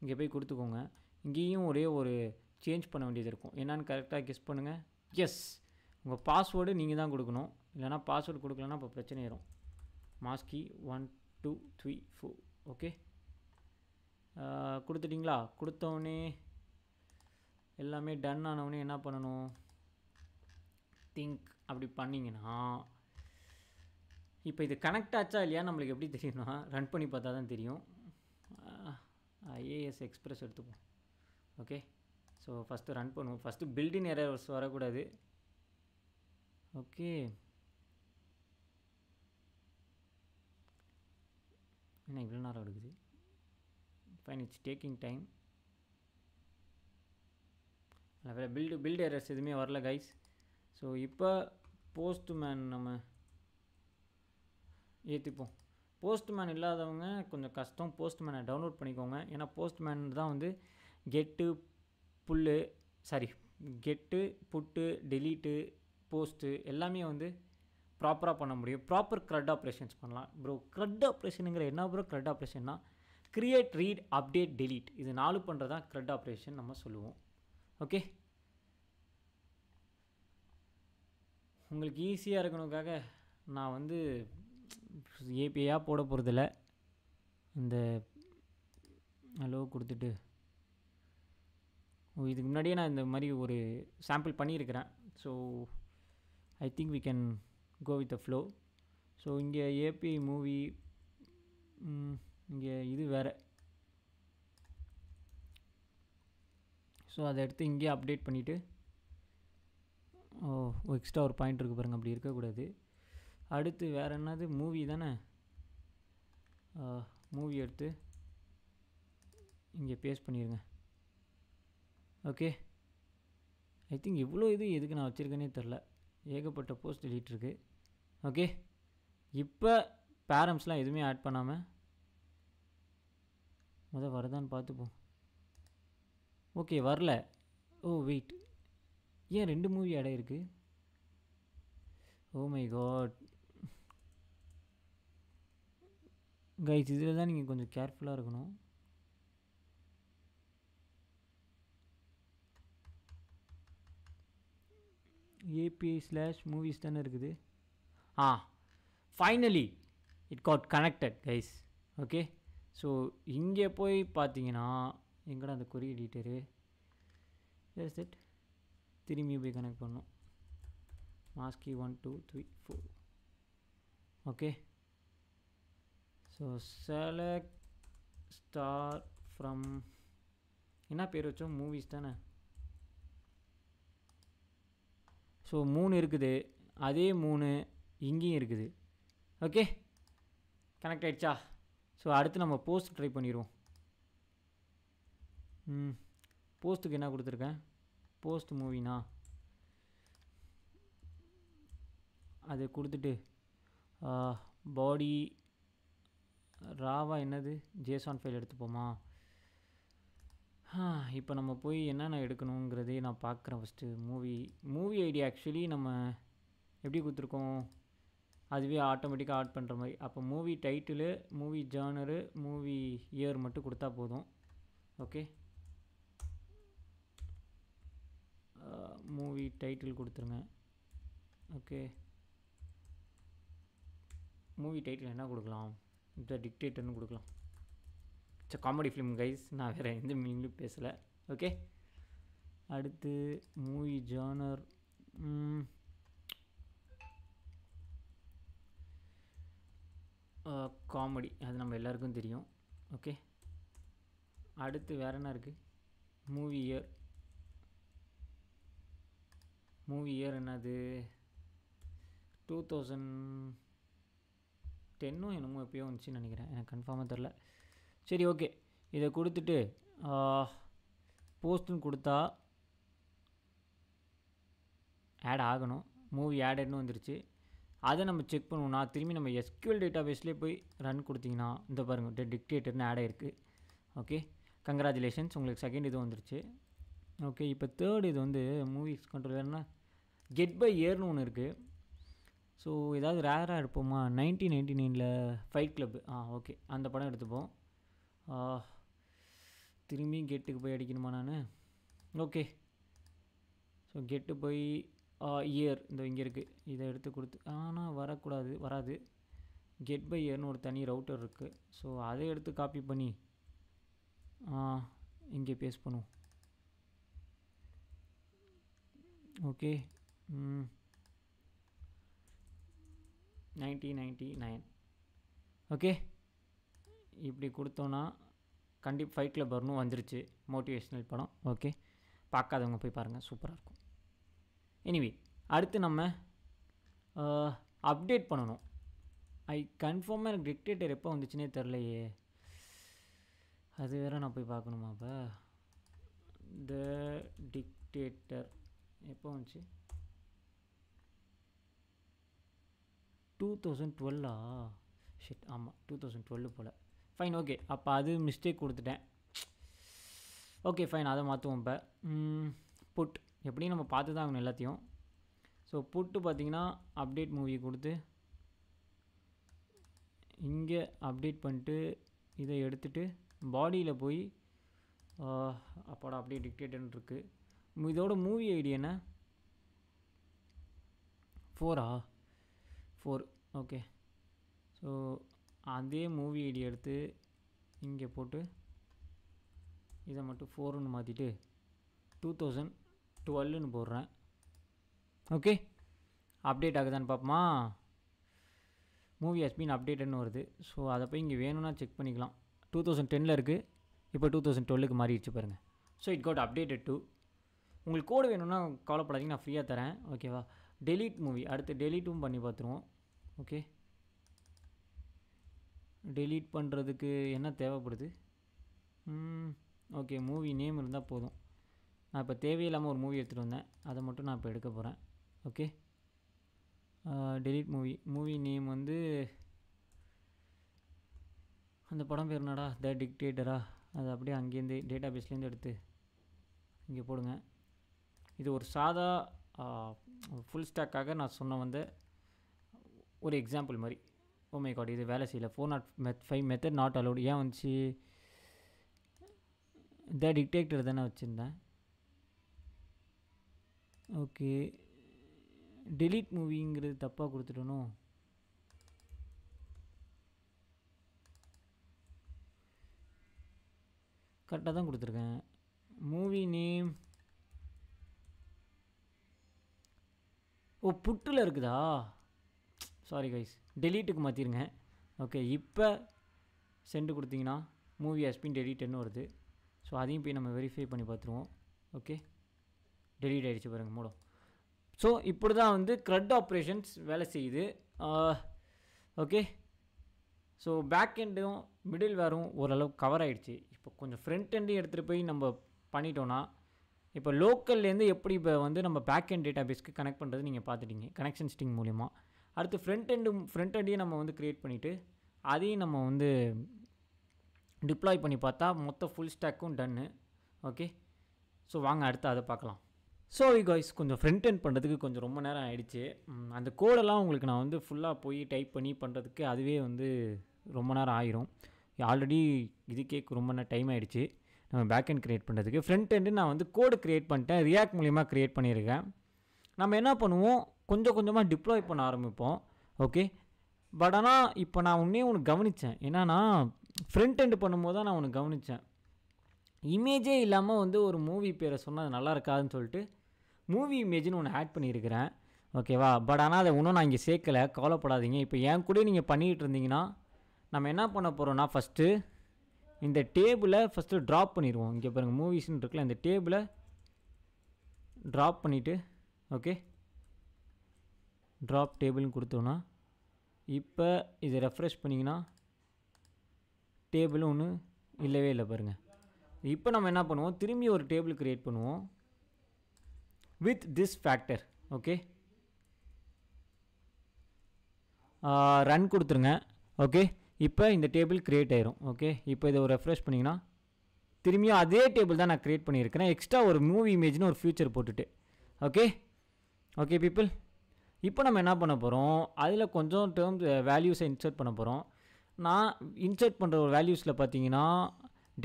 இங்கே போய் கொடுத்துக்கோங்க. இங்கேயும் ஒரே ஒரு சேஞ்ச் பண்ண வேண்டியது இருக்கும். என்னான்னு கரெக்டாக கெஸ் பண்ணுங்கள். எஸ், உங்கள் பாஸ்வேர்டு நீங்கள் தான் கொடுக்கணும். இல்லைனா பாஸ்வேர்டு கொடுக்கலன்னா இப்போ பிரச்சனை ஆயிரும். மாஸ்கி 1 2 3 4. ஓகே, கொடுத்துட்டிங்களா? கொடுத்தோடனே எல்லாமே டன் ஆனவுடனே என்ன பண்ணணும், திங்க் அப்படி பண்ணிங்கன்னா இப்போ இது கனெக்ட் ஆச்சா இல்லையா நம்மளுக்கு எப்படி தெரியும்னா ரன் பண்ணி பார்த்தா தான் தெரியும். ஐஏஎஸ் எக்ஸ்பிரஸ் எடுத்துப்போம். ஓகே, ஸோ ஃபஸ்ட்டு ரன் பண்ணுவோம். ஃபஸ்ட்டு பில்டின் எரர்ஸ் வரக்கூடாது. ஓகே, என்ன இவ்வளோ நேரம் எடுக்குது? Fine, it's taking time. வேறு பில்டு எரர்ஸ் எதுவுமே வரல கைஸ். ஸோ இப்போ போஸ்ட்மேன் நம்ம ஏற்றிப்போம். போஸ்ட்மேன் இல்லாதவங்க கொஞ்சம் கஷ்டம். போஸ்ட்மேனை டவுன்லோட் பண்ணிக்கோங்க. ஏன்னா போஸ்ட்மேன் தான் வந்து கெட்டு புட்டு டெலீட்டு போஸ்ட்டு எல்லாமே வந்து ப்ராப்பராக பண்ண முடியும். ப்ராப்பர் க்ரட் ஆப்ரேஷன்ஸ் பண்ணலாம். ப்ரோ க்ரட் ஆப்ரேஷனுங்கிற என்ன ப்ரோ? க்ரட் ஆப்ரேஷன்னா க்ரியேட், ரீட், அப்டேட், டெலீட், இது 4 பண்ணுறது தான் க்ரட் ஆப்ரேஷன் நம்ம சொல்லுவோம். ஓகே, உங்களுக்கு ஈஸியாக இருக்கணுக்காக நான் வந்து ஏபிஐயாக போட போகிறதில்ல. இந்த ஹலோ கொடுத்துட்டு இதுக்கு முன்னாடியே நான் இந்த மாதிரி ஒரு சாம்பிள் பண்ணியிருக்கிறேன். So I think we can go with the flow. So இங்கே ஏபிஐ மூவி, இங்கே இது வேறு. ஸோ அதை எடுத்து இங்கேயே அப்டேட் பண்ணிவிட்டு, எக்ஸ்ட்ரா ஒரு பாயிண்ட் இருக்குது பாருங்கள், அப்படி இருக்கக்கூடாது. அடுத்து வேறு என்னது, மூவி தானே. மூவி எடுத்து இங்கே பேஸ்ட் பண்ணிடுங்க. ஓகே, ஐ திங்க் இவ்வளோ இது எதுக்கு நான் வச்சுருக்கேனே தெரில. ஏகப்பட்ட போஸ்ட் டெலீட் இருக்குது. ஓகே, இப்போ பேரம்ஸ்லாம் எதுவுமே ஆட் பண்ணாமல் முதல் வருதான்னு பார்த்துப்போம். ஓகே, வரல. ஓ வெயிட், ஏன் 2 மூவி ஆட் ஆகிருக்கு? ஓ மை காட் கைஸ், இதில் தான் நீங்கள் கொஞ்சம் கேர்ஃபுல்லாக இருக்கணும். API/movies தானே இருக்குது. Finally it got connected guys. Okay, so இங்கே போய் பார்த்தீங்கன்னா எங்கடா அந்த கொரி எடிட்டரு செட் திரும்பி போய் கனெக்ட் பண்ணோம். மாஸ்கி 1 2 3 4. Okay, so select star from என்ன பேர் வச்சோம், மூவிஸ் தானே. ஸோ 3 இருக்குது, அதே 3 இங்கேயும் இருக்குது. ஓகே, கனெக்ட் ஆகிடுச்சா? ஸோ அடுத்து நம்ம போஸ்ட் ட்ரை பண்ணிடுவோம். போஸ்ட்டுக்கு என்ன கொடுத்துருக்கேன், போஸ்ட் மூவினா அது கொடுத்துட்டு பாடி ராவா என்னது ஜேசான் ஃபைல் எடுத்துப்போமா. இப்போ நம்ம போய் என்னென்ன எடுக்கணுங்கிறதே நான் பார்க்குறேன். ஃபஸ்ட்டு மூவி ஐடி ஆக்சுவலி நம்ம எப்படி கொடுத்துருக்கோம், அதுவே ஆட்டோமேட்டிக்காக ஆட் பண்ணுற மாதிரி. அப்போ movie title, movie genre, movie year மட்டும் கொடுத்தா போதும். ஓகே, மூவி டைட்டில் கொடுத்துருங்க. ஓகே, மூவி டைட்டில் என்ன கொடுக்கலாம், த டிக்டேட்டர்னு கொடுக்கலாம். இட்ஸ் காமெடி ஃபிலிம் கைஸ், நான் வேறு எந்த மீனிங்லையும் பேசலை. ஓகே, அடுத்து மூவி ஜானர் காமெடி, அது நம்ம எல்லாருக்கும் தெரியும். ஓகே, அடுத்து வேறு என்ன இருக்குது, மூவி இயர் மூவி இயர் என்னது 2010 என்னமோ எப்போயோ வந்துச்சுன்னு நினைக்கிறேன், எனக்கு கன்ஃபார்மாக தெரில. சரி ஓகே, இதை கொடுத்துட்டு போஸ்ட்டுன்னு கொடுத்தா ஆட் ஆகணும். மூவி ஆடட்னு வந்துருச்சு. அதை நம்ம செக் பண்ணுவோம்னா திரும்பி நம்ம எஸ்கியூஎல் டேட்டா பேஸ்லேயே போய் ரன் கொடுத்தீங்கன்னா இந்த பாருங்கள் டிக்டேட்டர்னு ஆட் ஆகிருக்கு. ஓகே, கங்க்ராச்சுலேஷன்ஸ், உங்களுக்கு செகண்ட் இது வந்துருச்சு. ஓகே, இப்போ தேர்ட் இது வந்து மூவிஸ் கண்ட்ரோலர்னா கெட் பை இயர்னு ஒன்று இருக்குது. ஸோ ஏதாவது ரேராக எடுப்போமா? 1999 ஃபைட் கிளப். ஓகே, அந்த படம் எடுத்துப்போம். திரும்பி கெட்டுக்கு போய் அடிக்கணுமா நான்? ஓகே, ஸோ கெட்டு போய் இயர் இந்த இங்கே இருக்குது, இதை எடுத்து கொடுத்து ஆனால் வராது. கெட் பை இயர்னு ஒரு தனி ரவுட்டர் இருக்குது. ஸோ அதை எடுத்து காப்பி பண்ணி இங்கே பேஸ்ட் பண்ணுவோம். ஓகே, 1999. ஓகே, இப்படி கொடுத்தோன்னா கண்டிப்பாக ஃபைட் கிளப் வரணும் வந்துருச்சு. மோட்டிவேஷ்னல் படம். ஓகே, பார்க்காதவங்க போய் பாருங்கள், சூப்பராக இருக்கும். எனிவே, அடுத்து நம்ம அப்டேட் பண்ணணும். கன்ஃபார்மாக எனக்கு டிக்டேட்டர் எப்போ வந்துச்சுன்னே தெரிலையே, அது வேறு நான் போய் பார்க்கணுமா? அப்போ த டிக்டேட்டர் எப்போ வந்துச்சு? 2012. ஷிட், ஆமாம் 2012 போல். ஃபைன், ஓகே, அப்போ அது மிஸ்டேக் கொடுத்துட்டேன். ஓகே ஃபைன், அதை மாற்றுவோம். இப்போ புட் எப்படியும் நம்ம பார்த்து தான் ஆகணும் எல்லாத்தையும். ஸோ புட்டு பார்த்திங்கன்னா அப்டேட் மூவி கொடுத்து இங்கே அப்டேட் பண்ணிட்டு இதை எடுத்துகிட்டு பாடியில் போய் அப்போட அப்படியே டிக்டேட்டர்னு இருக்குது. இதோட மூவி ஐடி என்ன? 4. ஓகே, ஸோ அதே மூவி ஐடி எடுத்து இங்கே போட்டு இதை மட்டும் 4ன்னு மாற்றிட்டு 2012ன்னு போடுறேன். ஓகே, அப்டேட் ஆகுதான்னு பார்ப்போமா? மூவி ஹஸ் பீன் அப்டேட்டட்னு வருது. ஸோ அதை போய் இங்கே வேணும்னா செக் பண்ணிக்கலாம். 2010 இருக்குது, இப்போ 2012க்கு மாறிடுச்சு பாருங்கள். So it got updated to. உங்களுக்கு கோடு வேணும்னா கவலைப்படாதீங்க, நான் ஃப்ரீயாக தரேன். ஓகேவா? டெலீட் மூவி அடுத்து டெலீட்டும் பண்ணி பார்த்துருவோம். ஓகே, டெலீட் பண்ணுறதுக்கு என்ன தேவைப்படுது? ஓகே, மூவி நேம் இருந்தால் போதும். நான் இப்போ தேவையில்லாமல் ஒரு மூவி எடுத்துகிட்டு வந்தேன், அதை மட்டும் நான் இப்போ எடுக்க போகிறேன். ஓகே, டெலீட் மூவி நேம் வந்து அந்த படம் பேர் என்னடா? த டிக்டேட்டரா? அது அப்படியே அங்கேருந்து டேட்டா பேஸ்லேருந்து எடுத்து இங்கே போடுங்க. இது ஒரு சாதா ஃபுல் ஸ்டாக்காக நான் சொன்ன ஒரு எக்ஸாம்பிள் மாதிரி. ஓ மை காட், இது வேலை செய்யலை. 405 மெத்தட் நாட் அலோடு. ஏன் வந்துச்சு? த டிக்டேட்டர் தானே வச்சுருந்தேன். ஓகே, டெலீட் மூவிங்கிறது தப்பாக கொடுத்துட்டணும். கரெக்டாக தான் கொடுத்துருக்கேன். மூவி நேம் புட்டில் இருக்குதா? சாரி கைஸ், டெலீட்டுக்கு மாற்றிருங்க. ஓகே, இப்போ சென்டு கொடுத்தீங்கன்னா மூவி ஹஸ் பீன் டெலீட்டட்னு வருது. ஸோ அதையும் போய் நம்ம வெரிஃபை பண்ணி பார்த்துருவோம். ஓகே, டெலீட் ஆகிடுச்சு பாருங்கள் மூலம். ஸோ இப்படி தான் க்ரட் ஆப்ரேஷன்ஸ் வேலை செய்யுது. ஓகே, ஸோ பேக் எண்டும் மிடில் வேரும் ஓரளவுக்கு கவர் ஆகிடுச்சு. இப்போ கொஞ்சம் ஃப்ரண்ட் எண்டையும் எடுத்துகிட்டு போய் நம்ம பண்ணிட்டோன்னா இப்போ லோக்கல்லேருந்து எப்படி இப்போ நம்ம பேக் எண்ட் டேட்டா பேஸ்க்கு கனெக்ட் பண்ணுறது நீங்கள் பார்த்துட்டீங்க கனெக்ஷன் ஸ்டிங் மூலிமா. அடுத்து ஃப்ரண்ட் எண்டையும் நம்ம க்ரியேட் பண்ணிவிட்டு அதையும் நம்ம டிப்ளாய் பண்ணி பார்த்தா மொத்த ஃபுல் ஸ்டாக்கும் டன்னு. ஓகே, ஸோ வாங்க அடுத்து அதை பார்க்கலாம். ஸோ காய்ஸ், கொஞ்சம் ஃப்ரண்ட் எண்ட் பண்ணுறதுக்கு கொஞ்சம் ரொம்ப நேரம் ஆகிடுச்சு. அந்த கோடெல்லாம் உங்களுக்கு நான் ஃபுல்லாக போய் டைப் பண்ணி பண்ணுறதுக்கு அதுவே ரொம்ப நேரம் ஆயிரும். ஆல்ரெடி இதுக்கே ரொம்ப டைம் ஆகிடுச்சு நம்ம பேக் எண்ட் க்ரியேட் பண்ணுறதுக்கு. ஃப்ரண்ட் எண்டு நான் கோடு க்ரியேட் பண்ணிட்டேன், ரியாக்ட் மூலிமா க்ரியேட் பண்ணியிருக்கேன். நம்ம என்ன பண்ணுவோம், கொஞ்சம் கொஞ்சமாக டிப்ளாய் பண்ண ஆரம்பிப்போம். ஓகே, பட் ஆனால் இப்போ நான் ஒன்று கவனித்தேன். என்னன்னா ஃப்ரண்ட் எண்டு பண்ணும்போது தான் நான் ஒன்று கவனித்தேன். இமேஜே இல்லாமல் ஒரு மூவி பேரை சொன்னால் அது நல்லா இருக்காதுன்னு சொல்லிட்டு மூவி இமேஜ்னு ஒன்று ஆட் பண்ணியிருக்கிறேன். ஓகேவா? பட் ஆனால் அதை இன்னும் நான் இங்கே சேர்க்கலை, கவலைப்படாதீங்க. இப்போ என் கூட நீங்கள் பண்ணிகிட்டு இருந்தீங்கன்னா நம்ம என்ன பண்ண போகிறோன்னா ஃபஸ்ட்டு இந்த டேபிளை ஃபஸ்ட்டு ட்ராப் பண்ணிடுவோம். இங்கே பாருங்கள் மூவிஸ்ன்னு இருக்குல்ல, இந்த டேபிளை ட்ராப் பண்ணிவிட்டு ஓகே ட்ராப் டேபிள்னு கொடுத்தோன்னா இப்போ இதை ரெஃப்ரெஷ் பண்ணிங்கன்னா டேபிளும் ஒன்று இல்லவே இல்லை பாருங்கள். இப்போ நம்ம என்ன பண்ணுவோம், திரும்பி ஒரு டேபிள் க்ரியேட் பண்ணுவோம் with this factor. Okay run கொடுத்துருங்க. ஓகே இப்போ இந்த டேபிள் க்ரியேட் ஆயிரும். ஓகே இப்போ இதை ஒரு ரெஃப்ரெஷ் பண்ணிங்கன்னா திரும்பியும் அதே டேபிள் தான் நான் க்ரியேட் பண்ணியிருக்கிறேன், எக்ஸ்ட்ரா ஒரு மூவி இமேஜ்னு ஒரு ஃபியூச்சர் போட்டுட்டு. ஓகே ஓகே பீப்புள், இப்போ நம்ம என்ன பண்ண போகிறோம், அதில் கொஞ்சம் டேர்ம்ஸ் வேல்யூஸை இன்சர்ட் பண்ண போகிறோம். நான் இன்சர்ட் பண்ணுற ஒரு வேல்யூஸில் பார்த்தீங்கன்னா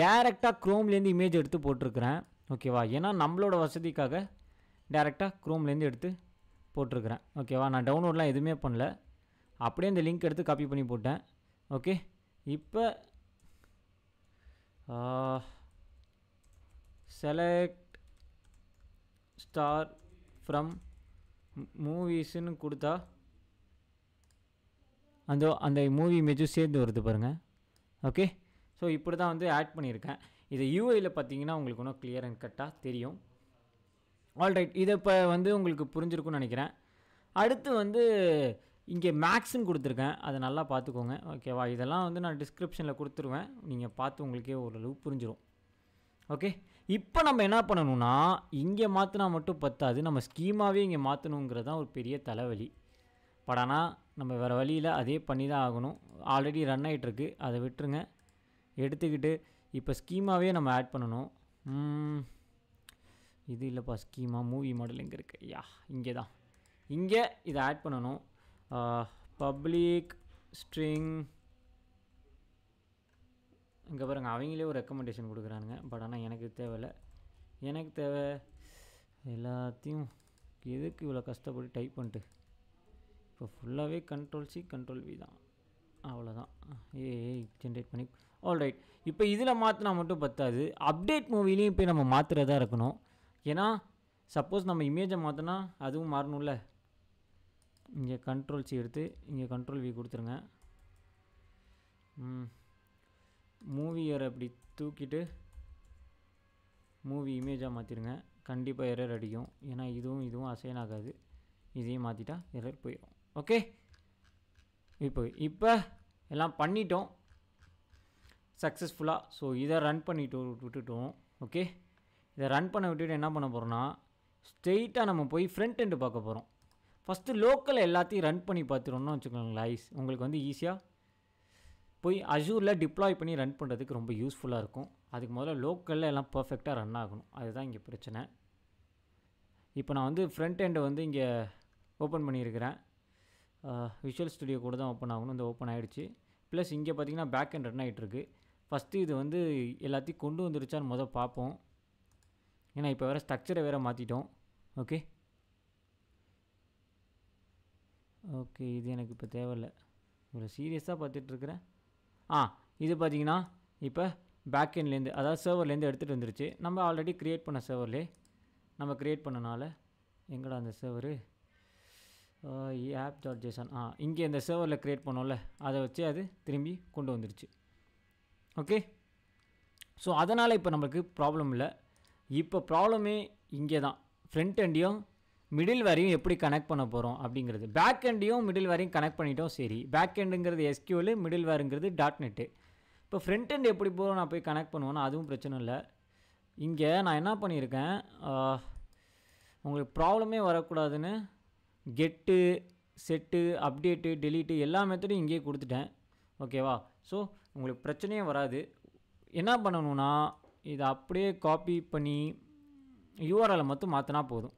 டேரெக்டாக க்ரோம்லேருந்து இமேஜ் எடுத்து போட்டிருக்கிறேன். ஓகேவா, ஏன்னா நம்மளோட வசதிக்காக டேரெக்டாக க்ரோம்லேருந்து எடுத்து போட்டிருக்கிறேன். ஓகேவா, நான் டவுன்லோட்லாம் எதுவுமே பண்ணல, அப்படியே இந்த லிங்க் எடுத்து காப்பி பண்ணி போட்டேன். ஓகே இப்போ செலக்ட் ஸ்டார் ஃப்ரம் மூவிஸ்ன்னு கொடுத்தா அந்த மூவி இமேஜும் சேர்ந்து வருது பாருங்கள். ஓகே ஸோ இப்படி தான் வந்து ஆட் பண்ணியிருக்கேன். இது யூஐயில் பார்த்தீங்கன்னா உங்களுக்கு இன்னும் கிளியர் அண்ட் கட்டாக தெரியும். ஆல்ரைட், இதை இப்போ வந்து உங்களுக்கு புரிஞ்சிருக்குன்னு நினைக்கிறேன். அடுத்து வந்து இங்கே மேக்ஸ்ன்னு கொடுத்துருக்கேன், அதை நல்லா பார்த்துக்கோங்க. ஓகேவா, இதெல்லாம் வந்து நான் டிஸ்கிரிப்ஷனில் கொடுத்துருவேன், நீங்கள் பார்த்து உங்களுக்கே ஓரளவு புரிஞ்சிடும். ஓகே இப்போ நம்ம என்ன பண்ணணும்னா இங்கே மாற்றினா மட்டும் பத்தாது, நம்ம ஸ்கீமாகவே இங்கே மாற்றணுங்கிறது தான் ஒரு பெரிய தலைவலி. பட் ஆனால் நம்ம வேறு வழியில் அதே பண்ணி தான் ஆகணும். ஆல்ரெடி ரன் ஆகிட்டுருக்கு, அதை விட்டுருங்க. எடுத்துக்கிட்டு இப்போ ஸ்கீமாகவே நம்ம ஆட் பண்ணணும். இது இல்லைப்பா, ஸ்கீமா மூவி மாடல் எங்கே இருக்குது, யா இங்கே தான். இங்கே இதை ஆட் பண்ணணும். பப்ளிக் ஸ்ட்ரிங் இங்கே பாருங்கள், அவங்களே ஒரு ரெக்கமெண்டேஷன் கொடுக்குறானுங்க. பட் ஆனால் எனக்கு தேவையில்லை, எனக்கு தேவை எல்லாத்தையும் எதுக்கு இவ்வளோ கஷ்டப்பட்டு டைப் பண்ணிட்டு. இப்போ ஃபுல்லாகவே கண்ட்ரோல்-C கண்ட்ரோல்-V தான், அவ்வளோதான். ஜென்ரேட் பண்ணி ஆல்ரைட். இப்போ இதில் மாற்றினா மட்டும் பத்தாது, அப்டேட் மூவிலையும் போய் நம்ம மாற்றுறதா இருக்கணும். ஏன்னா சப்போஸ் நம்ம இமேஜை மாற்றினா அதுவும் மாறணும்ல. இங்கே கண்ட்ரோல்-C எடுத்து இங்கே கண்ட்ரோல்-V கொடுத்துருங்க. மூவி எரர் அப்படி தூக்கிட்டு மூவி இமேஜாக மாற்றிடுங்க. கண்டிப்பாக எரர் அடிக்கும், ஏன்னா இதுவும் அசைன் ஆகாது. இதையும் மாற்றிட்டா எரர் போயிடும். ஓகே இப்போ எல்லாம் பண்ணிட்டோம் சக்ஸஸ்ஃபுல்லாக. ஸோ இதை ரன் பண்ணிட்டு விட்டுட்டோம். ஓகே இதை ரன் பண்ண விட்டுட்டு என்ன பண்ண போகிறோன்னா ஸ்ட்ரெயிட்டாக நம்ம போய் ஃப்ரண்ட் எண்டு பார்க்க போகிறோம். ஃபஸ்ட்டு லோக்கல் எல்லாத்தையும் ரன் பண்ணி பார்த்துட்டோம்னு வச்சுக்கோங்களேன், உங்களுக்கு வந்து ஈஸியாக போய் அஜூரில் டிப்ளாய் பண்ணி ரன் பண்ணுறதுக்கு ரொம்ப யூஸ்ஃபுல்லாக இருக்கும். அதுக்கு முதல்ல லோக்கலில் எல்லாம் பர்ஃபெக்டாக ரன் ஆகணும், அதுதான் இங்கே பிரச்சனை. இப்போ நான் வந்து ஃப்ரண்ட் எண்டை வந்து இங்கே ஓப்பன் பண்ணியிருக்கிறேன். விஷுவல் ஸ்டுடியோ கூட தான் ஓப்பன் ஆகணும், இந்த ஓப்பன் ஆகிடுச்சு. ப்ளஸ் இங்கே பார்த்தீங்கன்னா பேக் எண்ட் ரன் ஆகிட்டுருக்கு. ஃபஸ்ட்டு இது வந்து எல்லாத்தையும் கொண்டு வந்துருச்சான்னு பார்ப்போம், ஏன்னா இப்போ வேறு ஸ்ட்ரக்சரை வேறு மாற்றிட்டோம். ஓகே ஓகே இது எனக்கு இப்போ தேவையில்லை, இவ்வளோ சீரியஸாக பார்த்துட்ருக்குறேன். இது பார்த்திங்கன்னா இப்போ பேக்கெண்ட்லேருந்து, அதாவது சர்வர்லேருந்து எடுத்துகிட்டு வந்துருச்சு. நம்ம ஆல்ரெடி க்ரியேட் பண்ண சர்வர்லேயே நம்ம க்ரியேட் பண்ணனால எங்கடா அந்த சர்வரு, app.json, இங்கே இந்த சர்வரில் க்ரியேட் பண்ணோம்ல, அதை வச்சு அது திரும்பி கொண்டு வந்துருச்சு. ஓகே ஸோ அதனால் இப்போ நம்மளுக்கு ப்ராப்ளம் இல்லை. இப்போ ப்ராப்ளமே இங்கே தான், ஃப்ரண்ட் எண்டையும் மிடில் வேரையும் எப்படி கனெக்ட் பண்ண போகிறோம் அப்படிங்கிறது. பேக் எண்டையும் மிடில் வேரையும் கனெக்ட் பண்ணிட்டோம். சரி, பேக் எண்டுங்கிறது SQL, மிடில் வேருங்கிறது .NET. இப்போ ஃப்ரண்ட் எண்ட் எப்படி போகிறோம் நான் போய் கனெக்ட் பண்ணுவேன்னா அதுவும் பிரச்சனை இல்லை. இங்கே நான் என்ன பண்ணியிருக்கேன், உங்களுக்கு ப்ராப்ளமே வரக்கூடாதுன்னு கெட்டு, செட்டு, அப்டேட்டு, டெலீட்டு எல்லா மெத்தடும் இங்கேயே கொடுத்துட்டேன். ஓகேவா, ஸோ உங்களுக்கு பிரச்சனையே வராது. என்ன பண்ணணுன்னா இதை அப்படியே காப்பி பண்ணி URL மட்டும் மாற்றினா போதும்.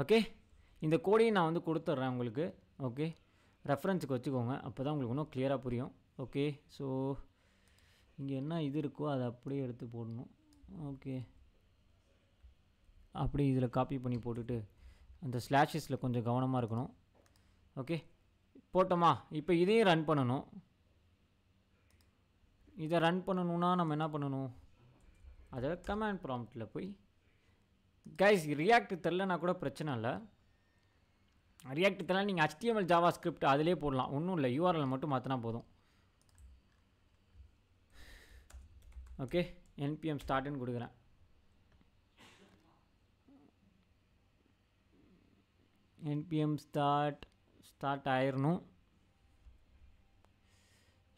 ஓகே இந்த கோடையும் நான் வந்து கொடுத்துட்றேன் உங்களுக்கு. ஓகே ரெஃபரன்ஸுக்கு வச்சுக்கோங்க, அப்போ தான் உங்களுக்கு இன்னும் கிளியராக புரியும். ஓகே ஸோ இங்கே என்ன இது இருக்கோ அதை அப்படியே எடுத்து போடணும். ஓகே அப்படியே இதில் காப்பி பண்ணி போட்டுட்டு அந்த ஸ்லாஷஸில் கொஞ்சம் கவனமாக இருக்கணும். ஓகே போட்டோமா, இப்போ இதையும் ரன் பண்ணணும். இதை ரன் பண்ணணுன்னா நம்ம என்ன பண்ணணும், அதை கமாண்ட் ப்ராம்ப்டில் போய் கைஸ் ரியாக்ட் தெரிலனா கூட பிரச்சனை இல்லை. ரியாக்ட் தெரில நீங்கள் HTML JavaScript அதிலே போடலாம், ஒன்றும் இல்லை, URL மட்டும் மாற்றினா போதும். ஓகே npm startன்னு கொடுக்குறேன். npm start ஆயிரணும்.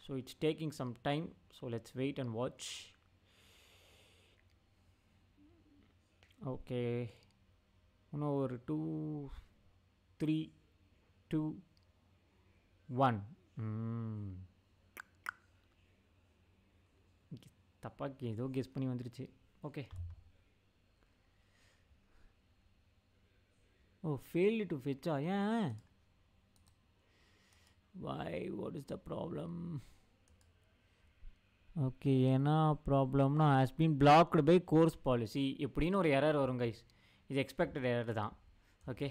So it's taking some time, so let's wait and watch. Okay, இன்னும் ஒரு 2 3 2 1 தப்பாக்கி ஏதோ கெஸ் பண்ணி வந்துருச்சு. ஓகே. ஓ ஃபெயில்டு டு ஃபெச்சா? ஏன்? why, what is the problem? Okay, ஏன்னா ப்ராப்ளம்னா has been blocked by CORS policy எப்படின்னு ஒரு எரர் வரும் கைஸ். இது எக்ஸ்பெக்டட் எரர் தான். ஓகே,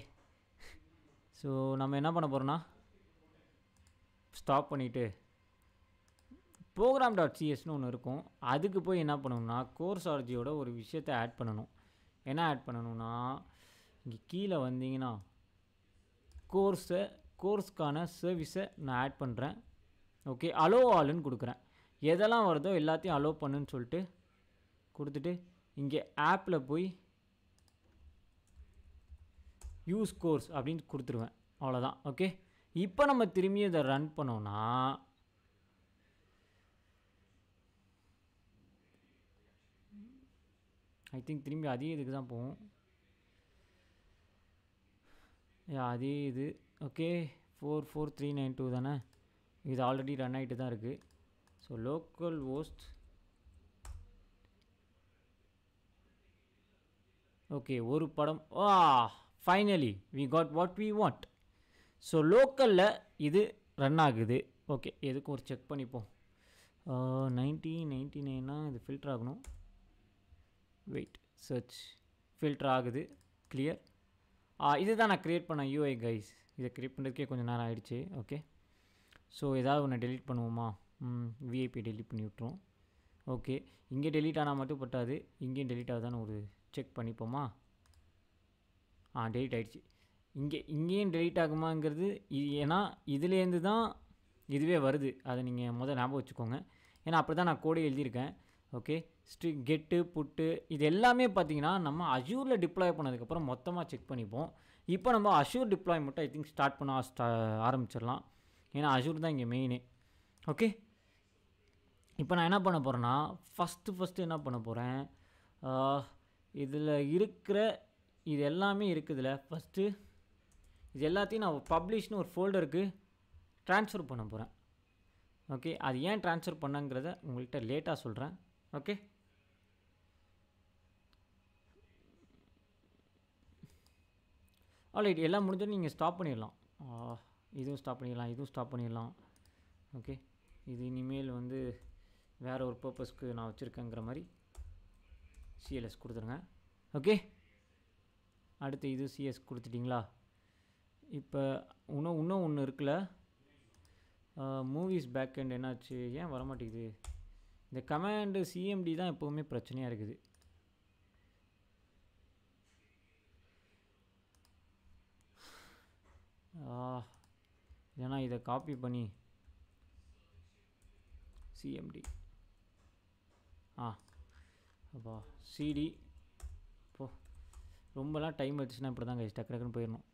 ஸோ நம்ம என்ன பண்ண போகிறோன்னா ஸ்டாப் பண்ணிவிட்டு program.csன்னு ஒன்று இருக்கும், அதுக்கு போய் என்ன பண்ணணும்னா கோர்ஸ் ஆர்ஜியோட ஒரு விஷயத்தை ஆட் பண்ணணும். என்ன ஆட் பண்ணணும்னா இங்கே கீழே வந்தீங்கன்னா கோர்ஸ்க்கான சர்வீஸை நான் ஆட் பண்ணுறேன். ஓகே, அலோ ஆல்னு கொடுக்குறேன். எதெல்லாம் வருதோ எல்லாத்தையும் அலோ பண்ணுன்னு சொல்லிட்டு கொடுத்துட்டு இங்கே ஆப்பில் போய் யூஸ் கோர்ஸ் அப்படின்னு கொடுத்துருவேன். அவ்வளோதான். ஓகே, இப்போ நம்ம திரும்பி இதை ரன் பண்ணோன்னா ஐ திங்க் திரும்பி அதே இதுக்கு தான் போகும். அதே இது. ஓகே, 44392 தானே, இது ஆல்ரெடி ரன் ஆகிட்டு தான் இருக்குது. So local host. ஓகே, ஒரு படம். Finally we got what we want. So லோக்கலில் இது ரன் ஆகுது. ஓகே, எதுக்கும் ஒரு செக் பண்ணிப்போம். 1999 இது ஃபில்டர் ஆகணும். வெயிட், சர்ச் ஃபில்டர் ஆகுது. கிளியர். இதுதான் நான் க்ரியேட் பண்ண யூஐ கைஸ். இதை க்ரியேட் பண்ணுறதுக்கே கொஞ்சம் நேரம் ஆகிடுச்சு. ஓகே, ஸோ ஏதாவது ஒன்று டெலீட் பண்ணுவோமா? விஐபி டெலீட் பண்ணி விட்ருவோம். ஓகே, இங்கே டெலீட் ஆனால் மட்டும் பட்டாது, இங்கேயும் டெலீட் ஆகுதான்னு ஒரு செக் பண்ணிப்போமா? டெலீட் ஆகிடுச்சு. இங்கேயும் டெலீட் ஆகுமாங்கிறது ஏன்னா இதுலேருந்து தான் இதுவே வருது. அதை நீங்கள் முதல் ஞாபகம் வச்சுக்கோங்க. ஏன்னா அப்படி தான் நான் கோடே எழுதியிருக்கேன். ஓகே, கெட்டு புட்டு இது எல்லாமே பார்த்தீங்கன்னா நம்ம அஷூரில் டிப்ளாய் பண்ணதுக்கப்புறம் மொத்தமாக செக் பண்ணிப்போம். இப்போ நம்ம அஷூர் டிப்ளாய் மட்டும் ஐ திங்க் ஸ்டார்ட் பண்ண ஆரம்பிச்சிடலாம். ஏன்னா அஷூர் தான் இங்கே மெயினு. ஓகே, இப்போ நான் என்ன பண்ண போகிறேன்னா ஃபஸ்ட்டு என்ன பண்ண போகிறேன், இதில் இருக்கிற இது எல்லாமே இருக்குதுல. ஃபஸ்ட்டு இது எல்லாத்தையும் நான் பப்ளிஷ்னு ஒரு ஃபோல்டருக்கு ட்ரான்ஸ்ஃபர் பண்ண போகிறேன். ஓகே, அது ஏன் ட்ரான்ஸ்ஃபர் பண்ணங்கிறத உங்கள்கிட்ட லேட்டாக சொல்கிறேன். ஓகே, ஆல்ரைட், எல்லாம் முடிஞ்சோன்னு நீங்கள் ஸ்டாப் பண்ணிடலாம். இதுவும் ஸ்டாப் பண்ணிடலாம், இதுவும் ஸ்டாப் பண்ணிடலாம். ஓகே, இது இனிமேல் வந்து வேறு ஒரு பர்பஸ்க்கு நான் வச்சுருக்கேங்கிற மாதிரி சிஎல்எஸ் கொடுத்துருங்க. ஓகே, அடுத்து இது சிஎஸ் கொடுத்துட்டிங்களா? இப்போ இன்னும் ஒன்று இருக்குல்ல, மூவிஸ் பேக்கெண்ட் என்னாச்சு, ஏன் வரமாட்டேங்குது? இந்த கமாண்டு சிஎம்டி தான் எப்போவுமே பிரச்சனையாக இருக்குது. ஏன்னா இதை காப்பி பண்ணி சிஎம்டி அப்பா சிடி இப்போ ரொம்பலாம் டைம் வச்சுன்னா இப்படி தான் கைஸ் டக்குன்னு போயிடணும்.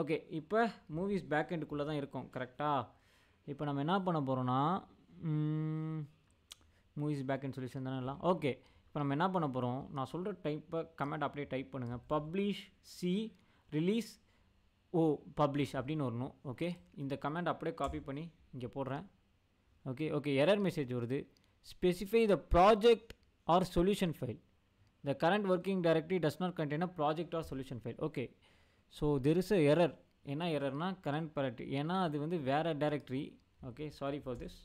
ஓகே, இப்போ மூவிஸ் பேக்கெண்டுக்குள்ளே தான் இருக்கும் கரெக்டாக. இப்போ நம்ம என்ன பண்ண போகிறோன்னா மூவிஸ் பேக்கெண்ட் சொல்யூஷன் தானே எல்லாம். ஓகே, இப்போ நம்ம என்ன பண்ண போகிறோம், நான் சொல்கிற டைப்பை கமெண்ட் அப்படியே டைப் பண்ணுங்கள். பப்ளிஷ் சி ரிலீஸ் பப்ளிஷ் அப்படின்னு வரணும். ஓகே, இந்த கமெண்ட் அப்படியே காப்பி பண்ணி இங்கே போடுறேன். ஓகே, எரர் மெசேஜ் வருது. Specify the project or solution file. The current working directory does not contain a project or solution file. Okay, so there is a error. என்ன எரர்னா கரண்ட் டைரக்டரி, ஏன்னா அது வந்து வேறு directory. Okay, sorry for this.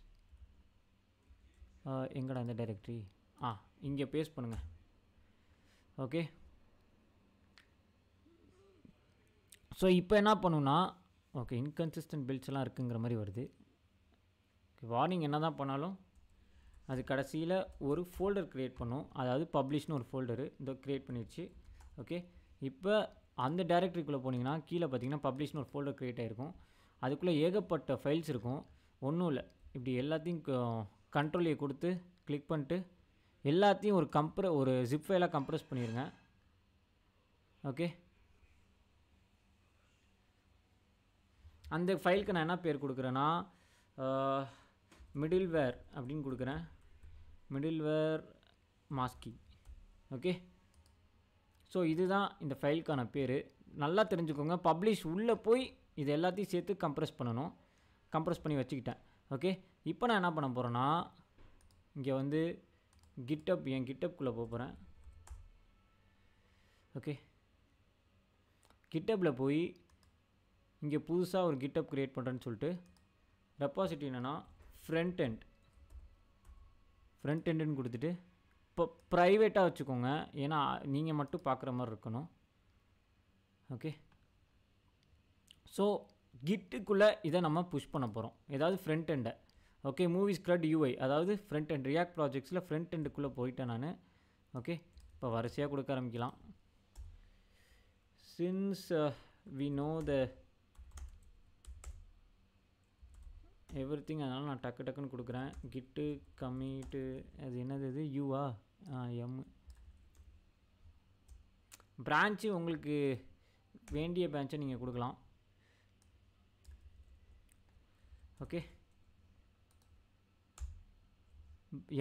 எங்கடா இந்த directory? இங்கே paste பண்ணுங்கள். ஓகே, ஸோ இப்போ என்ன பண்ணுன்னா இன்கன்சிஸ்டன்ட் பில்ட்ஸ்லாம் இருக்குங்கிற மாதிரி வருது. வார்னிங் என்ன தான் பண்ணாலும் அது கடைசியில் ஒரு ஃபோல்டர் க்ரியேட் பண்ணும். அதாவது பப்ளிஷ்னு ஒரு ஃபோல்டரு இந்த க்ரியேட் பண்ணிடுச்சு. ஓகே, இப்போ அந்த டைரக்டரிக்குள்ளே போனீங்கன்னா கீழே பார்த்தீங்கன்னா பப்ளிஷ்னு ஒரு ஃபோல்டர் க்ரியேட் ஆகிருக்கும். அதுக்குள்ளே ஏகப்பட்ட ஃபைல்ஸ் இருக்கும். ஒன்றும் இல்லை, இப்படி எல்லாத்தையும் கண்ட்ரோல் கொடுத்து கிளிக் பண்ணிட்டு எல்லாத்தையும் ஒரு ஜிப் ஃபைலாக கம்ப்ரஸ் பண்ணிடுங்க. ஓகே, அந்த ஃபைலுக்கு நான் என்ன பேர் கொடுக்குறேன்னா மிடில்வேர் அப்படின்னு கொடுக்குறேன், மிடில்வேர் மாஸ்கி. ஓகே, ஸோ இதுதான் இந்த ஃபைலுக்கான பேர். நல்லா தெரிஞ்சுக்கோங்க, பப்ளிஷ் உள்ளே போய் இது எல்லாத்தையும் சேர்த்து கம்ப்ரெஸ் பண்ணணும். கம்ப்ரெஸ் பண்ணி வச்சுக்கிட்டேன். ஓகே, இப்போ நான் என்ன பண்ண போகிறேன்னா இங்கே வந்து கிட்டப், என் கிட்டப்குள்ளே போகிறேன். ஓகே, கிட்டப்பில் போய் இங்கே புதுசாக ஒரு கிட்டப் க்ரியேட் பண்ணுறேன்னு சொல்லிட்டு ரெப்பாசிட்டி என்னென்னா ஃப்ரண்ட் எண்டுன்னு கொடுத்துட்டு இப்போ ப்ரைவேட்டாக வச்சுக்கோங்க, ஏன்னா நீங்கள் மட்டும் பார்க்குற மாதிரி இருக்கணும். ஓகே, ஸோ கிட்டுக்குள்ளே இதை நம்ம புஷ் பண்ண போகிறோம், ஏதாவது ஃப்ரண்ட் எண்டை. ஓகே, மூவி ஸ்க்ரட் யூஐ, அதாவது ஃப்ரண்ட் எண்ட் ரியாக்ட் ப்ராஜெக்ட்ஸில் ஃப்ரண்ட் எண்டுக்குள்ளே போயிட்டேன் நான். ஓகே, இப்போ வரிசையாக கொடுக்க ஆரம்பிக்கலாம். Since we know the everything, அதனால் நான் டக்குன்னு கொடுக்குறேன். கிட்டு கம்மிட்டு அது என்னது, இது யூவா எம் பிரான்ச்சு, உங்களுக்கு வேண்டிய பிரான்ச்சை நீங்கள் கொடுக்கலாம். ஓகே,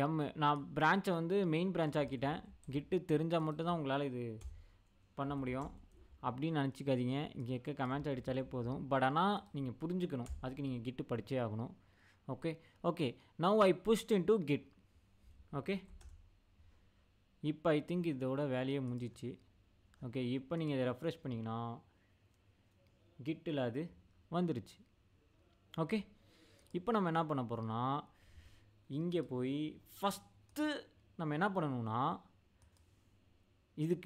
எம் நான் பிரான்ச்சை வந்து மெயின் பிரான்ச் ஆக்கிட்டேன். கிட்டு தெரிஞ்சால் மட்டும்தான் உங்களால் இது பண்ண முடியும் அப்படின்னு நினச்சிக்காதீங்க. இங்கே இருக்க கமெண்ட்ஸ் அடித்தாலே போதும். பட் ஆனால் நீங்கள் புரிஞ்சுக்கணும், அதுக்கு நீங்கள் கிட்டு படித்தே ஆகணும். Okay okay, now I pushed into git. Okay, இப்போ ஐ திங்க் இதோட வேலையே முடிஞ்சிச்சு. ஓகே, இப்போ நீங்கள் இதை ரெஃப்ரெஷ் பண்ணிங்கன்னா கிட்டில் அது வந்துருச்சு. ஓகே, இப்போ நம்ம என்ன பண்ண போகிறோம்னா இங்கே போய் ஃபஸ்ட்டு நம்ம என்ன பண்ணணும்னா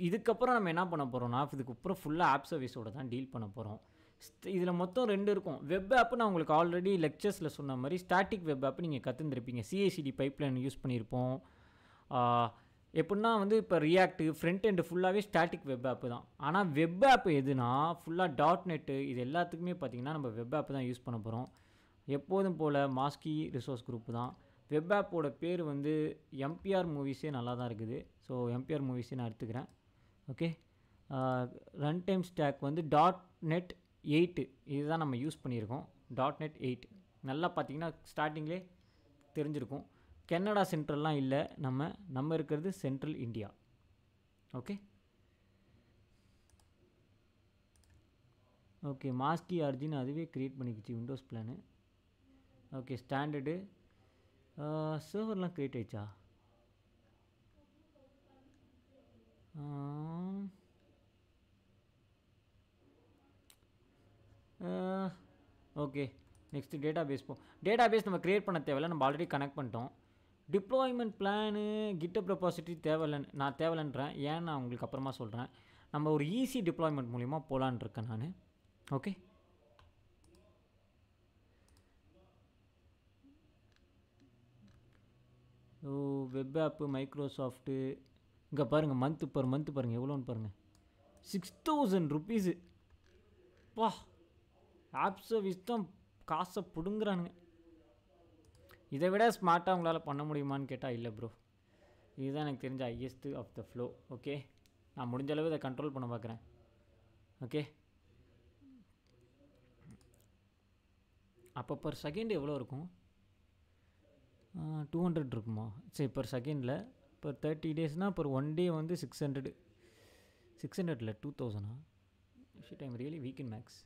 இதுக்கப்புறம் நம்ம என்ன பண்ண போகிறோம்னா இதுக்கப்புறம் ஃபுல்லாக ஆப் சர்வீஸோட தான் டீல் பண்ண போகிறோம். இதில் மொத்தம் 2 இருக்கும். வெப் ஆப்பு நான் உங்களுக்கு ஆல்ரெடி லெக்சர்ஸில் சொன்ன மாதிரி ஸ்டாட்டிக் வெப் ஆப்பு நீங்கள் கற்றுந்துருப்பீங்க. சிஐசிடி பைப்லைன் யூஸ் பண்ணியிருப்போம். எப்படின்னா வந்து இப்போ ரியாக்ட் ஃப்ரண்ட் எண்டு ஃபுல்லாகவே ஸ்டாட்டிக் வெப் ஆப்பு தான். ஆனால் வெப் ஆப்பு எதுனா ஃபுல்லாக .NET இது எல்லாத்துக்குமே பார்த்திங்கன்னா நம்ம வெப் ஆப்பு தான் யூஸ் பண்ண போகிறோம். எப்போதும் போல் மாஸ்கி ரிசோர்ஸ் குரூப் தான். வெப் ஆப்போட பேர் வந்து எம்பிஆர் மூவிஸே நல்லா தான் இருக்குது. ஸோ எம்பிஆர் மூவிஸே நான் எடுத்துக்கிறேன். ஓகே, ரன் டைம் ஸ்டாக் வந்து .NET 8 இதுதான் நம்ம யூஸ் பண்ணியிருக்கோம். .NET 8 நல்லா பார்த்தீங்கன்னா ஸ்டார்டிங்லேயே தெரிஞ்சிருக்கும். கனடா சென்ட்ரல்லாம் இல்லை, நம்ம இருக்கிறது சென்ட்ரல் இந்தியா. ஓகே ஓகே, மாஸ்கி ஆர்ஜின் அதுவே க்ரியேட் பண்ணிக்கிச்சு விண்டோஸ் பிளானு. ஓகே, ஸ்டாண்டர்டு சர்வர்லாம் க்ரியேட் ஆயிடுச்சா? Okay, next database database நம்ம க்ரியேட் பண்ண தேவையில்ல, நம்ம ஆல்ரெடி கனெக்ட் பண்ணிட்டோம். டிப்ளாய்மெண்ட் பிளானு கிட்டப் ரெபாசிட்டரி நான் தேவையில்லைன்றேன். ஏன் நான் உங்களுக்கு அப்புறமா சொல்கிறேன். நம்ம ஒரு ஈஸி டிப்ளாய்மெண்ட் மூலிமா போகலான் இருக்கேன் நான். ஓகே, ஸோ வெப் ஆப்பு மைக்ரோசாஃப்ட்டு இங்கே பாருங்கள், மந்த்து பாருங்கள் எவ்வளோன்னு பாருங்கள், 6000 ருபீஸு. வா, ஆப் சர்வீஸ் தான் காசை பிடுங்குறானுங்க. இதை விட ஸ்மார்ட்டாக உங்களால் பண்ண முடியுமான்னு கேட்டால் இல்லை ப்ரோ. இதுதான் எனக்கு தெரிஞ்ச highest of the flow. Okay, நான் முடிஞ்ச அளவு இதை கண்ட்ரோல் பண்ண பார்க்குறேன். ஓகே, அப்போ பர் செகண்ட் எவ்வளோ இருக்கும்? 200 இருக்குமா? சரி, பர் செகண்டில் பர் 30 டேஸ்னால் பர் 1 டே வந்து 600 இல்லை 2000. Shit, I'm really weak in maths.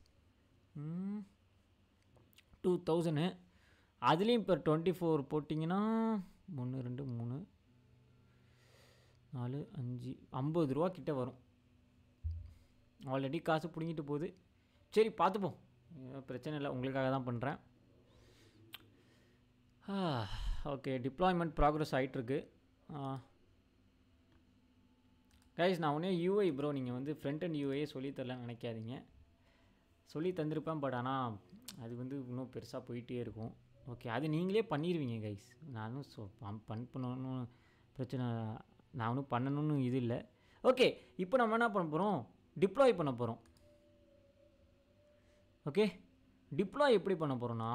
2000. அதுலேயும் இப்போ 24 போட்டிங்கன்னா 1 2 3 4 5 50 ரூபா கிட்டே வரும். ஆல்ரெடி காசு பிடிங்கிட்டு போகுது. சரி, பார்த்துப்போம், பிரச்சனை இல்லை, உங்களுக்காக தான் பண்ணுறேன். ஓகே, டிப்ளாய்மெண்ட் ப்ராக்ரஸ் ஆகிட்டுருக்கு. கைஸ், நான் உடனே யூஐ ப்ரோ, நீங்கள் வந்து ஃப்ரண்ட் அண்ட் யூஐயே சொல்லித்தரலன்னு நினைக்காதீங்க. சொல்லி தந்திருப்பேன், பட் ஆனால் அது வந்து இன்னும் பெருசாக போயிட்டே இருக்கும். ஓகே, அது நீங்களே பண்ணிடுவீங்க கைஸ். நானும் பண்ணணும்னு பிரச்சனை, நான் ஒன்றும் பண்ணணும்னு இது இல்லை. ஓகே, இப்போ நம்ம என்ன பண்ண போகிறோம், டிப்ளாய் பண்ண போகிறோம். ஓகே, டிப்ளாய் எப்படி பண்ண போகிறோன்னா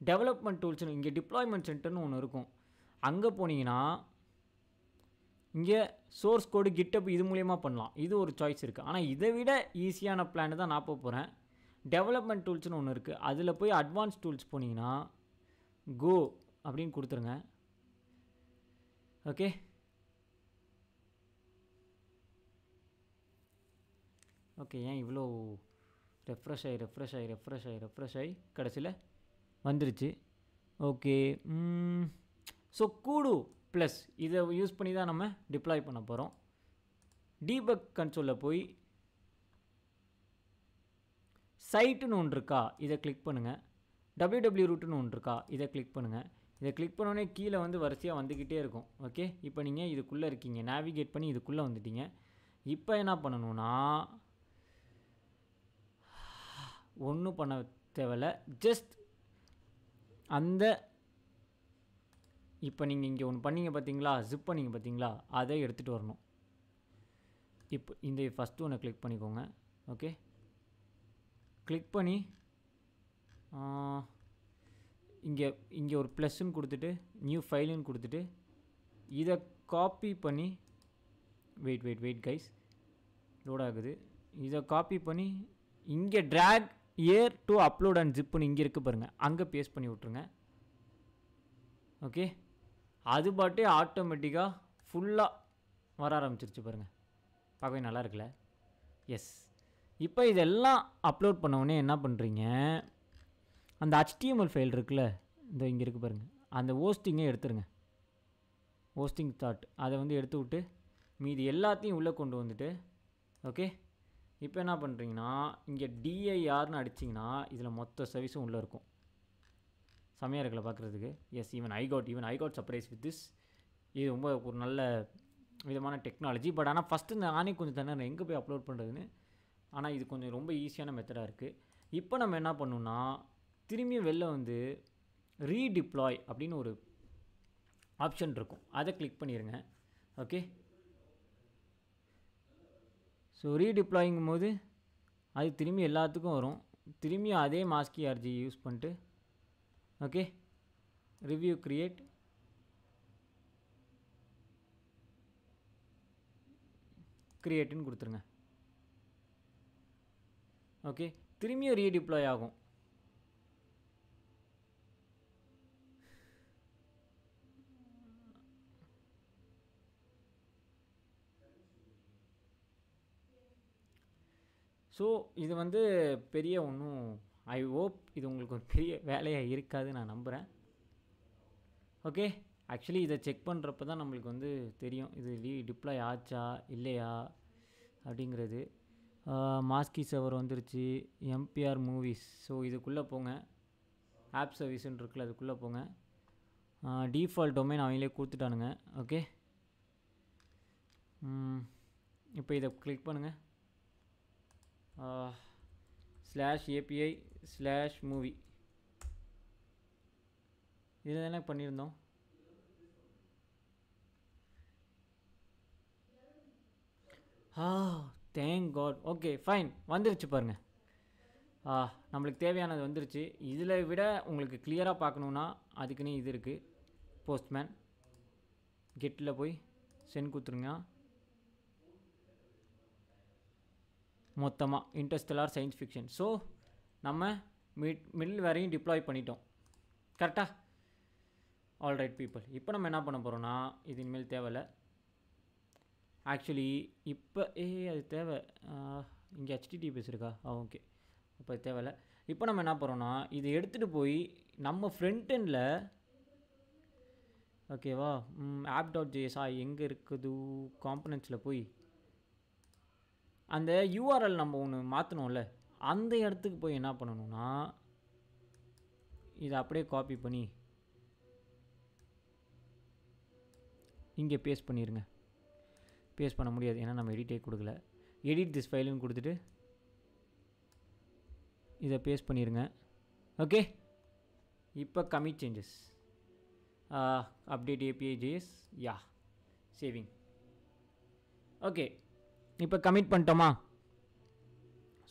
டெவலப்மெண்ட் டூல்ஸ்னு இங்கே டிப்ளாய்மெண்ட் சென்டர்னு ஒன்று இருக்கும். அங்கே போனீங்கன்னா இங்கே சோர்ஸ் கோடு கிட்டப் இது மூலியமாக பண்ணலாம். இது ஒரு சாய்ஸ் இருக்குது. ஆனால் இதை விட ஈஸியான பிளான் தான் நான் போக போகிறேன். டெவலப்மெண்ட் டூல்ஸ்னு ஒன்று இருக்குது. அதில் போய் அட்வான்ஸ் டூல்ஸ் போனீங்கன்னா கோ அப்படின்னு கொடுத்துருங்க. Okay, okay. ஏன் இவ்வளோ ரெஃப்ரெஷ் ஆகி கடைசியில் வந்துருச்சு. ஓகே. ஸோ கூடு ப்ளஸ் இதை யூஸ் பண்ணி தான் நம்ம டிப்ளாய் பண்ண போகிறோம். டீபக் கன்சோலில் போய் சைட்டுன்னு ஒன்று இருக்கா, இதை கிளிக் பண்ணுங்கள். www ரூட்டுன்னு ஒன்று இருக்கா, இதை கிளிக் பண்ணுங்கள். இதை கிளிக் பண்ணோடனே கீழே வந்து வரிசையாக வந்துக்கிட்டே இருக்கும். ஓகே, இப்போ நீங்கள் இதுக்குள்ளே இருக்கீங்க, நேவிகேட் பண்ணி இதுக்குள்ளே வந்துட்டீங்க. இப்போ என்ன பண்ணணும்னா ஒன்றும் பண்ண தேவையில்ல, ஜஸ்ட் அந்த இப்போ நீங்கள் இங்கே ஒன்று பண்ணிங்க பார்த்தீங்களா, ஜிப் பண்ணிங்க பார்த்தீங்களா, அதை எடுத்துகிட்டு வரணும். இப்போ இந்த ஃபஸ்ட்டு ஒன்று கிளிக் பண்ணிக்கோங்க. ஓகே, கிளிக் பண்ணி இங்கே ஒரு ப்ளஸ்ன்னு கொடுத்துட்டு நியூ ஃபைலுன்னு கொடுத்துட்டு இதை காப்பி பண்ணி வெயிட் கைஸ், லோட் ஆகுது. இதை காப்பி பண்ணி இங்கே drag here to upload and ஜிப்புன்னு இங்கே இருக்குது பாருங்கள், அங்கே பேஸ்ட் பண்ணி விட்ருங்க. ஓகே, அது பாட்டே ஆட்டோமேட்டிக்காக ஃபுல்லாக வர ஆரம்பிச்சிருச்சு பாருங்கள், பார்க்கவே நல்லா இருக்குல்ல. எஸ், இப்போ இதெல்லாம் அப்லோட் பண்ணவுடனே என்ன பண்ணுறீங்க, அந்த HTML ஃபைல் இருக்குல்ல, இந்த இங்கே இருக்குது பாருங்கள், அந்த ஹோஸ்டிங்கை எடுத்துருங்க. ஹோஸ்டிங் தாட் அதை வந்து எடுத்து விட்டு மீதி எல்லாத்தையும் உள்ளே கொண்டு வந்துட்டு, ஓகே. இப்போ என்ன பண்ணுறீங்கன்னா இங்கே DIRனு அடிச்சிங்கன்னா இதில் மொத்த சர்வீஸும் உள்ளே இருக்கும். செம்மையாக இருக்கல பார்க்குறதுக்கு. Yes, even I got surprise with this. இது ரொம்ப ஒரு நல்ல விதமான டெக்னாலஜி. பட் ஆனால் ஃபஸ்ட்டு நானே கொஞ்சம் தானே எங்கே போய் அப்லோட் பண்ணுறதுன்னு, ஆனால் இது கொஞ்சம் ரொம்ப ஈஸியான மெத்தடாக இருக்குது. இப்போ நம்ம என்ன பண்ணணும்னா திரும்பியும் வெளில வந்து ரீடிப்ளாய் அப்படின்னு ஒரு ஆப்ஷன் இருக்கும், அதை கிளிக் பண்ணிடுங்க. ஓகே, ஸோ ரீடிப்ளாயிங்கும் போது அது திரும்பி எல்லாத்துக்கும் வரும். திரும்பியும் அதே மாஸ்கி ஆர்ஜி யூஸ் பண்ணிட்டு ஓகே, ரிவ்யூ கிரியேட்டுன்னு கொடுத்துருங்க. ஓகே, திரும்பியும் ரீடிப்ளாய் ஆகும். ஸோ இது வந்து பெரிய ஒன்றும், ஐ ஹோப் இது உங்களுக்கு ஒரு பெரிய வேலையாக இருக்காதுன்னு நான் நம்புகிறேன். ஓகே, ஆக்சுவலி இதை செக் பண்ணுறப்ப தான் நம்மளுக்கு வந்து தெரியும் இது டிப்ளாய் ஆச்சா இல்லையா அப்படிங்கிறது. மாஸ்கி சர்வர் வந்துருச்சு, MPR மூவிஸ். ஸோ இதுக்குள்ளே போங்க, ஆப் சர்வீஸ்ன்னு இருக்குல்ல, அதுக்குள்ளே போங்க. டிஃபால்ட் டொமைன் அவங்களே கொடுத்துட்டானுங்க. ஓகே, இப்போ இதை கிளிக் பண்ணுங்கள். /API/movie இதில் தானே பண்ணியிருந்தோம். Thank God. ஓகே, ஃபைன், வந்துருச்சு பாருங்கள். நம்மளுக்கு தேவையானது வந்துருச்சு. இதில் விட உங்களுக்கு கிளியராக பார்க்கணுன்னா அதுக்குன்னு இது இருக்குது, போஸ்ட்மேன். கெட்டில் போய் சென்ட் கொடுத்துருங்க. மொத்தமாக இன்டர்ஸ்டெல்லார் சயின்ஸ் ஃபிக்ஷன். ஸோ நம்ம மிடில் வரையும் டிப்ளாய் பண்ணிட்டோம், கரெக்டாக? ஆல்ரைட் பீப்புள், இப்போ நம்ம என்ன பண்ண போகிறோன்னா இது இனிமேல் தேவையில்லை. ஆக்சுவலி இப்போ அது தேவை. இங்கே HTTPS இருக்கா? ஓகே, அப்போ அது தேவையில்லை. இப்போ நம்ம என்ன பண்ணுறோன்னா இதை எடுத்துகிட்டு போய் நம்ம ஃப்ரண்ட் எண்டில், ஓகேவா, app.js எங்கே இருக்குது, காம்பனன்ட்ஸில் போய் அந்த URL நம்ம ஒன்று மாற்றணும்ல, அந்த இடத்துக்கு போய் என்ன பண்ணணும்னா இதை அப்படியே காப்பி பண்ணி இங்கே பேஸ்ட் பண்ணிடுங்க. பேஸ்ட் பண்ண முடியாது ஏன்னா நம்ம எடிட்டே கொடுக்கல. எடிட் திஸ் ஃபைலுன்னு கொடுத்துட்டு இதை பேஸ்ட் பண்ணிடுங்க. ஓகே, இப்போ commit changes, update API.js, yeah saving. Okay, இப்போ கமிட் பண்ணிட்டோமா?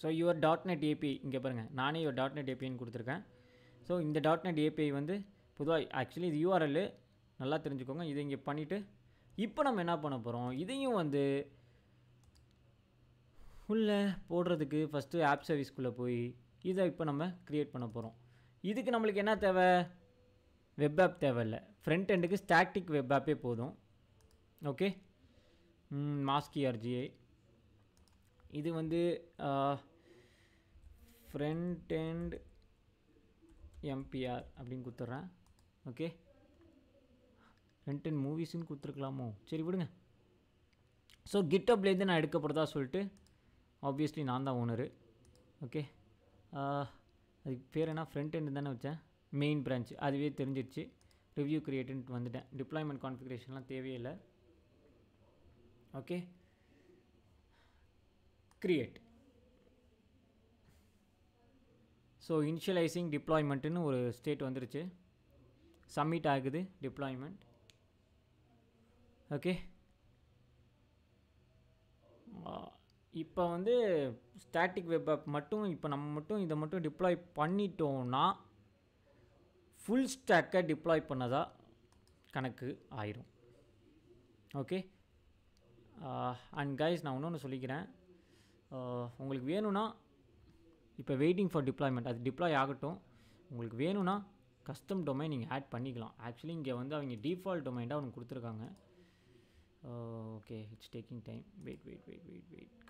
ஸோ யுவர் .NET API இங்கே பாருங்கள், நானே யுவர் .NET APIன்னு கொடுத்துருக்கேன். ஸோ இந்த .NET API வந்து பொதுவாக ஆக்சுவலி இது URL நல்லா தெரிஞ்சுக்கோங்க. இதை இங்கே பண்ணிவிட்டு இப்போ நம்ம என்ன பண்ண போகிறோம், இதையும் வந்து உள்ளே போடுறதுக்கு ஃபஸ்ட்டு ஆப் சர்வீஸ்க்குள்ளே போய் இதை இப்போ நம்ம க்ரியேட் பண்ண போகிறோம். இதுக்கு நம்மளுக்கு என்ன தேவை? வெப் ஆப் தேவையில்லை. ஃப்ரண்ட் எண்டுக்கு ஸ்டாட்டிக் வெப் ஆப்பே போதும். ஓகே, மாஸ்கி ஆர்ஜிஐ இது வந்து ஃப்ரண்ட் எண்ட் எம்பிஆர் அப்படின்னு கொடுத்துட்றேன். ஓகே, ஃப்ரண்ட் எண்ட் மூவிஸ்ன்னு கொடுத்துருக்கலாமோ? சரி விடுங்க. ஸோ கிட்டப்லேருந்து நான் எடுக்கப்படுறதா சொல்லிட்டு ஆப்வியஸ்லி நான் தான் ஓனரு. ஓகே, அதுக்கு பேர் என்ன? ஃப்ரண்ட் எண்டு தானே வச்சேன். மெயின் பிரான்ச் அதுவே தெரிஞ்சிடுச்சு. ரிவ்யூ கிரியேட்டுன்ட்டு வந்துட்டேன். டிப்ளாய்மெண்ட் கான்ஃபிகரேஷன்லாம் தேவையில்லை. Okay, create. ஸோ இனிஷியலைசிங் டிப்ளாய்மெண்ட்டுன்னு ஒரு ஸ்டேட் வந்துருச்சு. சப்மிட் ஆகுது டிப்ளாய்மெண்ட். ஓகே, இப்போ வந்து ஸ்டாட்டிக் வெப் ஆப் மட்டும் இப்போ நம்ம மட்டும் இதை மட்டும் டிப்ளாய் பண்ணிட்டோம்னா ஃபுல் ஸ்டாக்கை டிப்ளாய் பண்ணதா கணக்கு ஆயிரும். ஓகே, அண்ட் கைஸ் நான் இன்னொன்று சொல்லிக்கிறேன். உங்களுக்கு வேணும்னா இப்போ வெயிட்டிங் ஃபார் டிப்ளாய்மெண்ட், அது டிப்ளாய் ஆகட்டும். உங்களுக்கு வேணும்னா கஸ்டம் டொமைன் நீங்கள் ஆட் பண்ணிக்கலாம். ஆக்சுவலி இங்கே வந்து அவங்க டிஃபால்ட் டொமைன் தான் அவனுக்கு கொடுத்துருக்காங்க. Okay, it's taking time. Wait.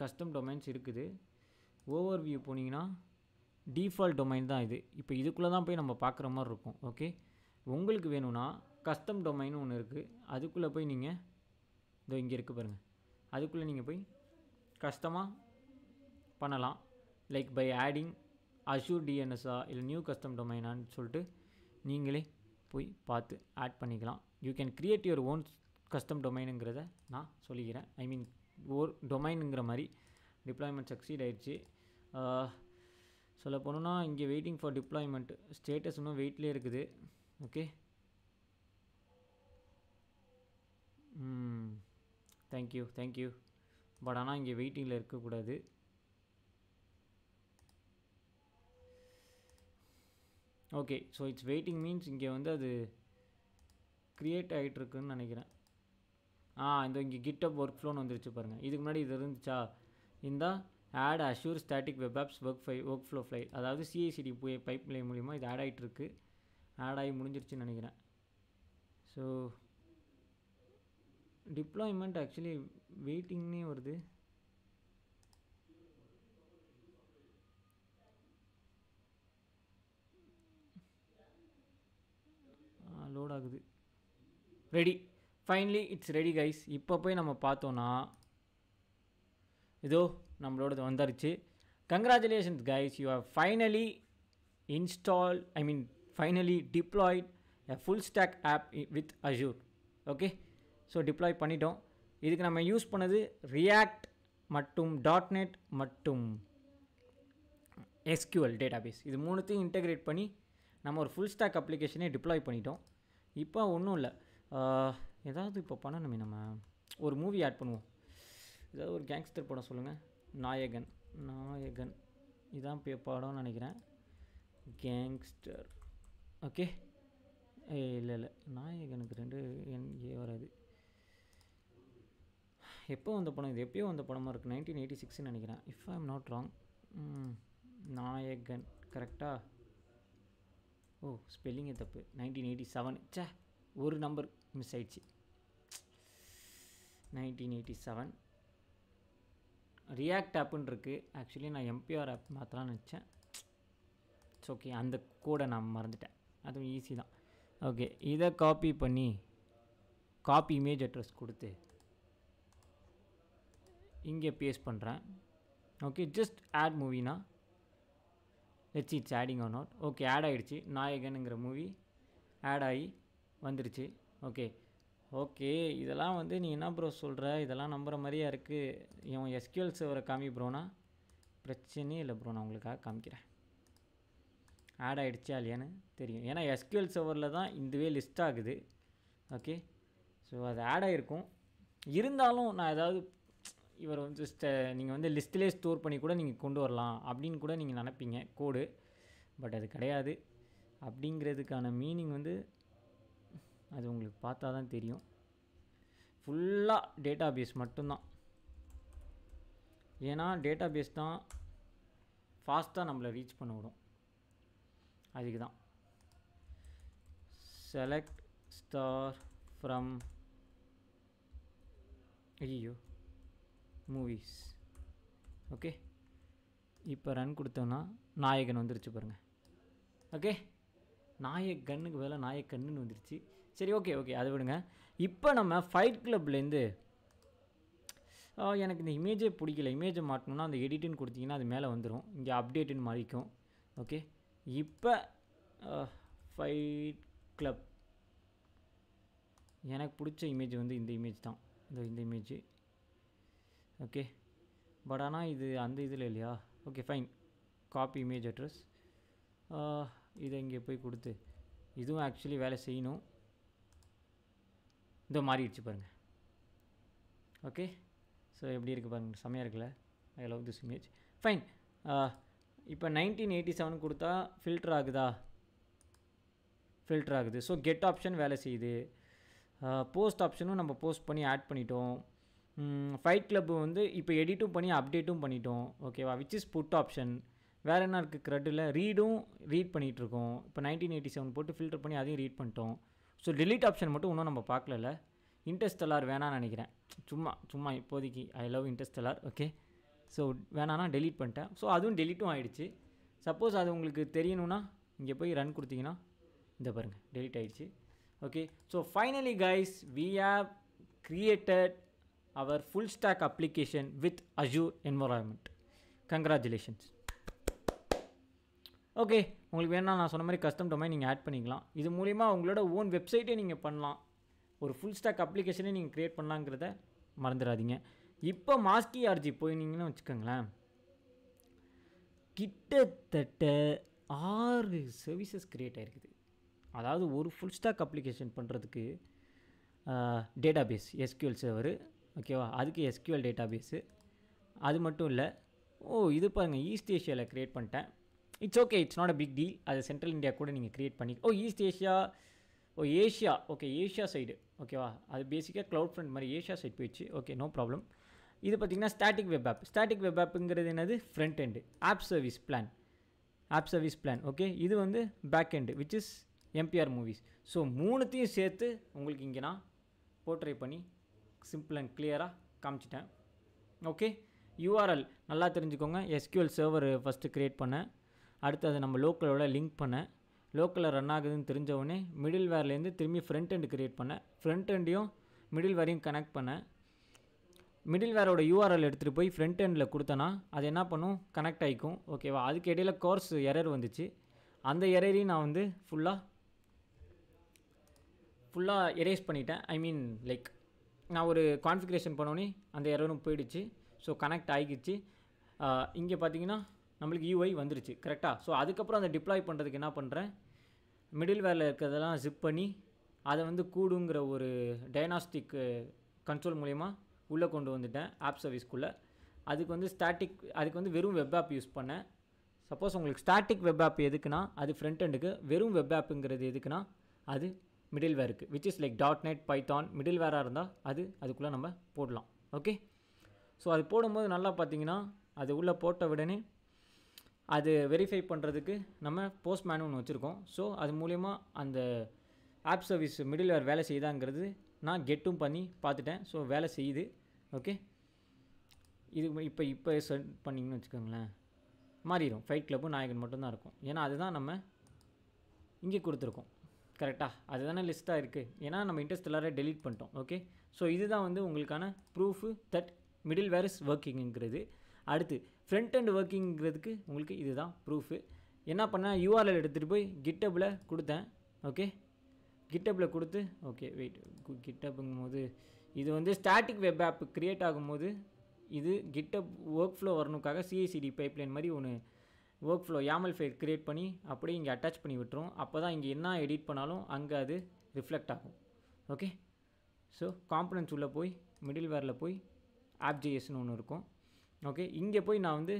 Custom domains இருக்குது. ஓவர் வியூ போனீங்கன்னா டிஃபால்ட் டொமைன் தான் இது. இப்போ இதுக்குள்ளே தான் போய் நம்ம பார்க்குற மாதிரி இருக்கும். ஓகே, உங்களுக்கு வேணும்னா கஸ்டம் டொமைன் ஒன்று இருக்குது. அதுக்குள்ளே போய் நீங்கள் இதோ இங்கே இருக்குது பாருங்கள், அதுக்குள்ளே நீங்கள் போய் கஸ்டமாக பண்ணலாம். லைக் பை ஆடிங் அஷூர் டிஎன்எஸ்ஸா இல்லை நியூ கஸ்டம் டொமைனான்னு சொல்லிட்டு நீங்களே போய் பார்த்து ஆட் பண்ணிக்கலாம். You can create your own custom டொமைனுங்கிறத நான் சொல்லிக்கிறேன். ஐ மீன் ஓர் டொமைனுங்கிற மாதிரி டிப்ளாய்மெண்ட் சக்சீட் ஆயிடுச்சு. சொல்ல போனோன்னா இங்கே வெயிட்டிங் ஃபார் டிப்ளாய்மெண்ட் ஸ்டேட்டஸ் இன்னும் வெயிட்லேயே இருக்குது. Okay, thank you. பட் ஆனால் இங்கே வெயிட்டிங்கில் இருக்கக்கூடாது. Okay, so it's waiting means இங்கே வந்து அது க்ரியேட் ஆகிட்டுருக்குன்னு நினைக்கிறேன். இந்த இங்கே கிட்டப் ஒர்க் ஃப்ளோன்னு வந்துருச்சு பாருங்கள். இதுக்கு முன்னாடி இது இருந்துச்சா? இந்த add Azure static web apps workflow file, அதாவது சிஐசிடி பைப் லைன் மூலிமா இது ஆட் ஆகிட்டுருக்கு. ஆட் ஆகி முடிஞ்சிருச்சுன்னு நினைக்கிறேன். ஸோ டிப்ளாய்மெண்ட் ஆக்சுவலி வெயிட்டிங்னே வருது. லோட் ஆகுது. Ready, finally it's ready guys. இப்போ போய் நம்ம பார்த்தோன்னா இதோ நம்மளோடது வந்துருச்சு. Congratulations guys, you are finally finally deployed a full stack app with Azure. Okay, so deploy பண்ணிட்டோம். இதுக்கு நம்ம யூஸ் பண்ணது ரியாக்ட் மற்றும் .NET மற்றும் SQL டேட்டாபேஸ். இது மூணுத்தையும் இன்டெகிரேட் பண்ணி நம்ம ஒரு ஃபுல் ஸ்டாக் அப்ளிகேஷனே டிப்ளாய் பண்ணிட்டோம். இப்போ ஒன்றும் இல்லை, ஏதாவது இப்போ பண்ணணுமே. நம்ம ஒரு மூவி ஆட் பண்ணுவோம். ஏதாவது ஒரு கேங்ஸ்டர் படம் சொல்லுங்கள். நாயகன் இதான் படம்னு நினைக்கிறேன். கேங்ஸ்டர். ஓகே, இல்லை நாயகனுக்கு 2 NA வராது. எப்போ வந்த படம் இது? எப்போயோ வந்த படமாக இருக்குது. 1986 நினைக்கிறேன், if I am not wrong. நாயகன் கரெக்டாக? ஓ, ஸ்பெல்லிங்கே தப்பு. 1987. ஒரு நம்பர் மிஸ் ஆயிடுச்சு. 1987 ரியாக்ட் ஆப்புன்னு இருக்குது. ஆக்சுவலி நான் எம்பிஆர் ஆப் மாற்றலான்னு நினச்சேன். இட்ஸ் ஓகே, அந்த கோடை நான் மறந்துட்டேன். அதுவும் ஈஸி தான். ஓகே, இதை காப்பி பண்ணி காப்பி இமேஜ் அட்ரஸ் கொடுத்து இங்கே பேஸ்ட் பண்ணுறேன். ஓகே, ஜஸ்ட் ஆட் மூவினா let's it's adding or not. Okay, add ஆகிடுச்சு. நாயகனுங்கிற மூவி ஆட் ஆகி வந்துடுச்சு. ஓகே, இதெல்லாம் வந்து நீ என்ன ப்ரோ சொல்கிற? இதெல்லாம் நம்புகிற மாதிரியா இருக்குது. இவன் SQL சர்வரை காமி ப்ரோனா பிரச்சனையே இல்லை ப்ரோ, நான் உங்களுக்காக காமிக்கிறேன். ஆட் ஆகிடுச்சா இல்லையான்னு தெரியும். ஏன்னா SQL சர்வரில் தான் இதுவே லிஸ்ட் ஆகுது. ஓகே, ஸோ அது ஆட் ஆகிருக்கும். இருந்தாலும் நான் ஏதாவது இவர் வந்து நீங்கள் வந்து லிஸ்ட்டிலே ஸ்டோர் பண்ணி கூட நீங்கள் கொண்டு வரலாம் அப்படின்னு கூட நீங்கள் நினைப்பீங்க கோடு. பட் அது கிடையாது. அப்படிங்கிறதுக்கான மீனிங் வந்து அது உங்களுக்கு பார்த்தா தான் தெரியும். ஃபுல்லாக டேட்டாபேஸ் மட்டும்தான். ஏன்னா டேட்டாபேஸ் தான் ஃபாஸ்ட்டாக நம்மளை ரீச் பண்ண விடும். அதுக்கு தான் செலக்ட் ஸ்டார் ஃப்ரம் ஐயோ மூவிஸ். ஓகே, இப்போ ரன் கொடுத்தோன்னா நாயகன் வந்துருச்சு பாருங்கள். ஓகே, நாயக்கண்ணுக்கு வேலை நாயக்கண்ணுன்னு வந்துருச்சு. சரி, ஓகே ஓகே, அதை விடுங்க. இப்போ நம்ம ஃபைட் கிளப்லேருந்து எனக்கு இந்த இமேஜே பிடிக்கல, இமேஜை மாட்டணும்னா அந்த எடிட்டுன்னு கொடுத்தீங்கன்னா அது மேலே வந்துடும், இங்கே அப்டேட்டுன்னு மாறிக்கும். ஓகே, இப்போ ஃபைட் கிளப் எனக்கு பிடிச்ச இமேஜ் வந்து இந்த இமேஜ் தான், இந்த இமேஜ். ஓகே, பட் ஆனால் இது அந்த இதில் இல்லையா? Okay fine, copy image address. இதை இங்கே போய் கொடுத்து இதுவும் ஆக்சுவலி வேலை செய்யணும். இந்த மாறிடுச்சு பாருங்கள். ஓகே, ஸோ எப்படி இருக்குது பாருங்கள், செம்மையாக இருக்குல்ல? I love this image. Fine. இப்போ 1987 கொடுத்தா ஃபில்டர் ஆகுதா? ஃபில்டர் ஆகுது. ஸோ கெட் ஆப்ஷன் வேலை செய்யுது. போஸ்ட் ஆப்ஷனும் நம்ம போஸ்ட் பண்ணி ஆட் பண்ணிட்டோம். ஃபைட் கிளப்பு வந்து இப்போ எடிட்டும் பண்ணி அப்டேட்டும் பண்ணிட்டோம். ஓகேவா? Which is put option. வேறு என்ன இருக்குது க்ரெட்டில்? ரீட் பண்ணிகிட்ருக்கோம். இப்போ 1987 போட்டு ஃபில்டர் பண்ணி அதையும் ரீட் பண்ணிட்டோம். ஸோ delete ஆப்ஷன் மட்டும் இன்னும் நம்ம பார்க்கல. இன்டர்ஸ்டெல்லார் வேணான்னு நினைக்கிறேன். சும்மா இப்போதைக்கு I love Interstellar. Okay, so வேணான்னா delete பண்ணிட்டேன். ஸோ அதுவும் டெலிட்டும் ஆகிடுச்சு. சப்போஸ் அது உங்களுக்கு தெரியணுன்னா இங்கே போய் ரன் கொடுத்தீங்கன்னா இந்த பாருங்கள் delete ஆகிடுச்சு. Okay, so finally guys we have created our full stack application with Azure environment. Congratulations. Okay, உங்களுக்கு வேணால் நான் சொன்ன மாதிரி கஸ்டம் டொமைன் நீங்கள் ஆட் பண்ணிக்கலாம். இது மூலிமா உங்களோட ஓன் வெப்சைட்டே நீங்கள் பண்ணலாம். ஒரு ஃபுல் ஸ்டாக் அப்ளிகேஷனே நீங்கள் க்ரியேட் பண்ணலாங்கிறத மறந்துடாதீங்க. இப்போ மாஸ்கி ஆர்ஜி போயினீங்கன்னு வச்சுக்கோங்களேன், கிட்டத்தட்ட 6 சர்வீசஸ் க்ரியேட் ஆகிருக்குது. அதாவது ஒரு ஃபுல் ஸ்டாக் அப்ளிகேஷன் பண்ணுறதுக்கு டேட்டாபேஸ் SQL சர்வரு, ஓகேவா, அதுக்கு SQL டேட்டாபேஸு, அது மட்டும் இல்லை. இது பாருங்கள், ஈஸ்ட் ஏஷியாவில் க்ரியேட் பண்ணிட்டேன். It's okay, it's not a big deal. அது சென்ட்ரல் இந்தியா கூட நீங்கள் க்ரியேட் பண்ணி east Asia, Asia, okay, Asia side, ஓகேவா, அது பேசிக்காக க்ளவுட் ஃப்ரண்ட் மாதிரி ஏஷியா சைட் போயிடுச்சு. Okay, no problem. இது பார்த்திங்கன்னா static web app. Static web ஆப்புங்கிறது என்னது? Front end. App service plan. Okay, இது வந்து back end which is MPR movies. So மூணுத்தையும் சேர்த்து உங்களுக்கு இங்கே நான் போர்ட்ரே பண்ணி சிம்பிள் அண்ட் கிளியராக காமிச்சிட்டேன். ஓகே, URL நல்லா தெரிஞ்சுக்கோங்க. SQL சர்வர் ஃபஸ்ட்டு க்ரியேட் பண்ணேன். அடுத்து அதை நம்ம லோக்கலோட லிங்க் பண்ணேன். லோக்கலில் ரன் ஆகுதுன்னு தெரிஞ்சவுடனே மிடில் வேர்லேருந்து திரும்பி ஃப்ரண்ட் எண்டு க்ரியேட் பண்ணேன். ஃப்ரண்ட் எண்டையும் மிடில் வேரையும் கனெக்ட் பண்ணேன். மிடில் வேரோட URL எடுத்துகிட்டு போய் ஃப்ரண்ட் எண்டில் கொடுத்தனா அது என்ன பண்ணும்? கனெக்ட் ஆகிக்கும். ஓகேவா? அதுக்கு இடையில் கோர்ஸ் எரர் வந்துச்சு. அந்த எரரையும் நான் வந்து ஃபுல்லாக எரேஸ் பண்ணிட்டேன். ஐ மீன் லைக் நான் ஒரு கான்ஃபிகரேஷன் பண்ணோன்னே அந்த எரரும் போயிடுச்சு. ஸோ கனெக்ட் ஆகிடுச்சு. இங்கே பார்த்தீங்கன்னா நம்மளுக்கு UI வந்துருச்சு. கரெக்டாக? ஸோ அதுக்கப்புறம் அதை டிப்ளாய் பண்ணுறதுக்கு என்ன பண்ணுறேன்? மிடில் வேரில் இருக்கிறதெல்லாம் ஜிப் பண்ணி அதை வந்து கூடுங்கிற ஒரு டயனாஸ்டிக் கண்ட்ரோல் மூலயமா உள்ளே கொண்டு வந்துட்டேன் ஆப் சர்வீஸ்க்குள்ளே. அதுக்கு வந்து வெறும் வெப் ஆப் யூஸ் பண்ணேன். சப்போஸ் உங்களுக்கு ஸ்டாட்டிக் வெப் ஆப் எதுக்குன்னா அது ஃப்ரண்ட் எண்டுக்கு, வெறும் வெப் ஆப்புங்கிறது எதுக்குன்னா அது மிடில் வேருக்கு, which is like .NET Python. மிடில் வேராக இருந்தால் அதுக்குள்ளே நம்ம போடலாம். ஓகே, ஸோ அது போடும்போது நல்லா பார்த்தீங்கன்னா அது உள்ளே போட்ட உடனே அது வெரிஃபை பண்ணுறதுக்கு நம்ம போஸ்ட்மேனு ஒன்று வச்சுருக்கோம். ஸோ அது மூலயமா அந்த ஆப் சர்வீஸ் மிடில் வேர் வேலை செய்யுதாங்கிறது நான் கெட்டும் பண்ணி பார்த்துட்டேன். ஸோ வேலை செய்யுது. ஓகே, இது இப்போ செட் பண்ணிங்கன்னு வச்சுக்கோங்களேன், மாறிடும். ஃபைட் கிளப்பும் நாயகன் மட்டும்தான் இருக்கும். ஏன்னா அதுதான் நம்ம இங்கே கொடுத்துருக்கோம். கரெக்டாக? அதுதானே லிஸ்ட்டாக இருக்குது. ஏன்னா நம்ம இன்டர்ஸ்டெல்லாரை டெலீட் பண்ணிட்டோம். ஓகே, ஸோ இதுதான் வந்து உங்களுக்கான proof that middleware is ஒர்க்கிங்கிறது. அடுத்து ஃப்ரண்ட் அண்ட் ஒர்க்கிங்கிறதுக்கு உங்களுக்கு இதுதான் ப்ரூஃபு. என்ன பண்ணேன்? URL எடுத்துகிட்டு போய் கிட்டப்பில் கொடுத்தேன். ஓகே, கிட்டப்பில் கொடுத்து ஓகே வெயிட், கிட்டப்புங்கும் போது இது வந்து ஸ்டாட்டிக் வெப் ஆப் க்ரியேட் ஆகும்போது இது கிட்டப் ஒர்க் ஃப்ளோ வரணுக்காக CI/CD பைப்லைன் மாதிரி ஒன்று work flow YAML file create பண்ணி அப்படியே இங்கே அட்டாச் பண்ணி விட்டுரும். அப்போ தான் இங்கே என்ன எடிட் பண்ணாலும் அங்கே அது ரிஃப்ளெக்ட் ஆகும். ஓகே, ஸோ காம்பனன்ட்ஸ் உள்ளே போய் மிடில் வேரில் போய் AppJSன்னு ஒன்று இருக்கும். ஓகே, இங்கே போய் நான் வந்து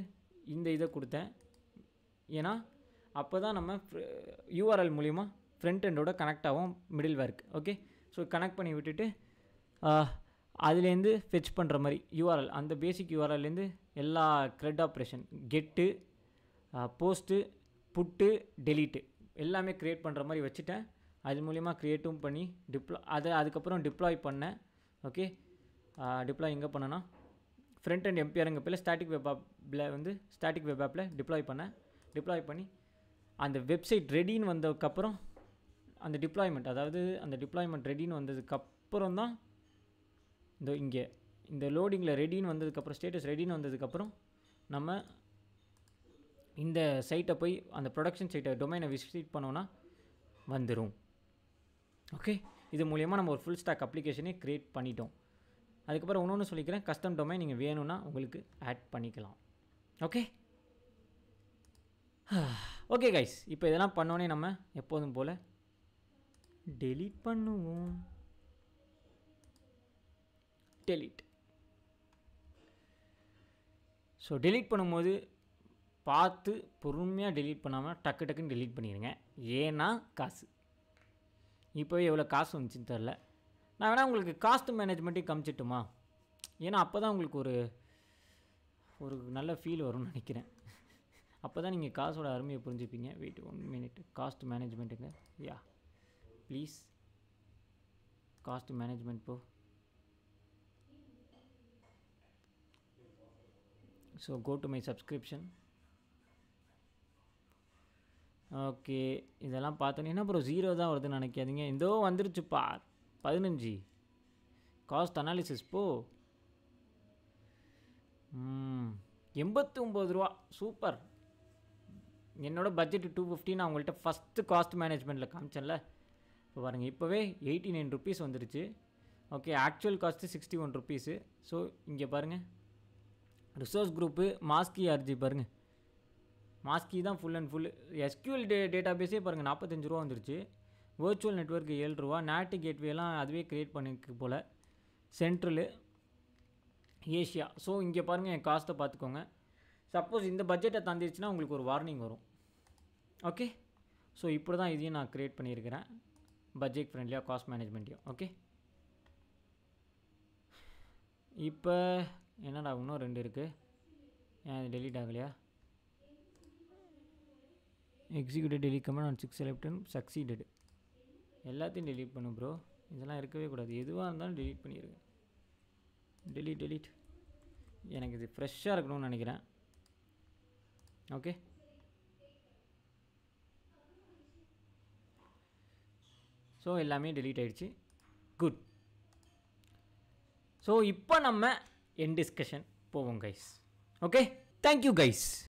இந்த இதை கொடுத்தேன். ஏன்னா அப்போ தான் நம்ம URL மூலிமா ஃப்ரண்ட் எண்டோட கனெக்ட் ஆகும் மிடில் வேருக்கு. ஓகே, ஸோ கனெக்ட் பண்ணி விட்டுட்டு அதுலேருந்து ஃபெச் பண்ணுற மாதிரி URL, அந்த பேசிக் URLலேருந்து எல்லா க்ரெட் ஆப்ரேஷன் கெட்டு போஸ்ட்டு, புட்டு, டெலீட்டு எல்லாமே க்ரியேட் பண்ணுற மாதிரி வச்சுட்டேன். அது மூலிமா க்ரியேட்டும் பண்ணி அதுக்கப்புறம் டிப்ளாய் பண்ணேன். ஓகே, டிப்ளாய் எங்கே பண்ணேன்னா ஃப்ரண்ட் அண்ட் எம்பிஆருங்கப்பில் ஸ்டாட்டிக் வெப் ஆப்பில் வந்து ஸ்டாட்டிக் வெப் ஆப்பில் டிப்ளாய் பண்ணி அந்த வெப்சைட் ரெடின்னு வந்ததுக்கப்புறம் அந்த டிப்ளாய்மெண்ட் ரெடின்னு வந்ததுக்கப்புறம் தான் இங்கே இந்த லோடிங்கில் ரெடின்னு வந்ததுக்கப்புறம் ஸ்டேட்டஸ் ரெடின்னு வந்ததுக்கப்புறம் நம்ம இந்த சைட்டை போய் அந்த ப்ரொடக்ஷன் சைட்டை டொமைனை விசிட் பண்ணோன்னா வந்துடும். ஓகே, இது மூலயமா நம்ம ஒரு ஃபுல் ஸ்டாக் அப்ளிகேஷனே க்ரியேட் பண்ணிட்டோம். அதுக்கப்புறம் இன்னொன்று சொல்லிக்கிறேன், கஸ்டம் டொமைன் நீங்கள் வேணும்னா உங்களுக்கு ஆட் பண்ணிக்கலாம். ஓகே ஓகே கைஸ், இப்போ இதெல்லாம் பண்ணோன்னே நம்ம எப்போதும் போல் டெலீட் பண்ணுவோம். ஸோ டெலீட் பண்ணும்போது பார்த்து பொறுமையாக டெலீட் பண்ணாமல் டக்குன்னு டெலீட் பண்ணிடுங்க. ஏன்னா காசு இப்போவே எவ்வளோ காசு வந்துச்சுன்னு தெரில. நான் வேணால் உங்களுக்கு காஸ்ட் மேனேஜ்மெண்ட்டையும் காமிச்சிட்டுமா? ஏன்னா அப்போ தான் உங்களுக்கு ஒரு நல்ல ஃபீல் வரும்னு நினைக்கிறேன். அப்போ தான் நீங்கள் காசோட அருமையை புரிஞ்சுப்பீங்க. Wait 1 minute. காஸ்ட் மேனேஜ்மெண்ட்டுங்க, யா ப்ளீஸ் காஸ்ட் மேனேஜ்மெண்ட் போ. So go to my subscription. Okay, இதெல்லாம் பார்த்தோன்னே என்ன அப்புறம் 0 தான் வருதுன்னு நினைக்காதீங்க. இதோ வந்துருச்சுப்பா 15. காஸ்ட் அனாலிசிஸ் போ. 89 ரூபா, சூப்பர். என்னோடய பட்ஜெட் 250. நான் உங்கள்கிட்ட ஃபஸ்ட்டு காஸ்ட் மேனேஜ்மெண்ட்டில் காமிச்சேன்ல. இப்போ பாருங்கள், இப்போவே 89 ருபீஸ் வந்துருச்சு. Okay, actual cost 61 rupees. So இங்கே பாருங்கள், ரிசோர்ஸ் குரூப்பு மாஸ்கி ஆர்ஜி பாருங்கள், மாஸ்கி தான் ஃபுல் அண்ட் ஃபுல். எஸ்கியூஎல் டேட்டா பேஸே பாருங்கள் 45 ரூபா வந்துருச்சு. வேர்ச்சுவல் நெட்வொர்க்கு 7 ரூபா. நாட்டு கேட்வேலாம் அதுவே க்ரியேட் பண்ணிருக்கு போல். Central Asia. ஸோ இங்கே பாருங்கள், என் காஸ்ட்டை பார்த்துக்கோங்க. சப்போஸ் இந்த பட்ஜெட்டை தந்துருச்சுன்னா உங்களுக்கு ஒரு வார்னிங் வரும். ஓகே, ஸோ இப்படி தான் இதையும் நான் க்ரியேட் பண்ணியிருக்கிறேன், பட்ஜெட் ஃப்ரெண்ட்லியாக காஸ்ட் மேனேஜ்மெண்ட்டையும். ஓகே, இப்போ என்னடா இன்னும் 2 இருக்குது, ஏன் அது டெலீட் ஆகலையா? Executive delete comment on 6 succeeded. எல்லாத்தையும் டெலீட் பண்ணு ப்ரோ, இதெல்லாம் இருக்கவே கூடாது. எதுவாக இருந்தாலும் டெலீட் பண்ணிடுங்க. டெலீட். எனக்கு இது ஃப்ரெஷ்ஷாக இருக்கணும்னு நினைக்கிறேன். ஓகே, ஸோ எல்லாமே டெலீட் ஆகிடுச்சு. குட். ஸோ இப்போ நம்ம என் டிஸ்கஷன் போவோம் கைஸ். Okay, thank you guys.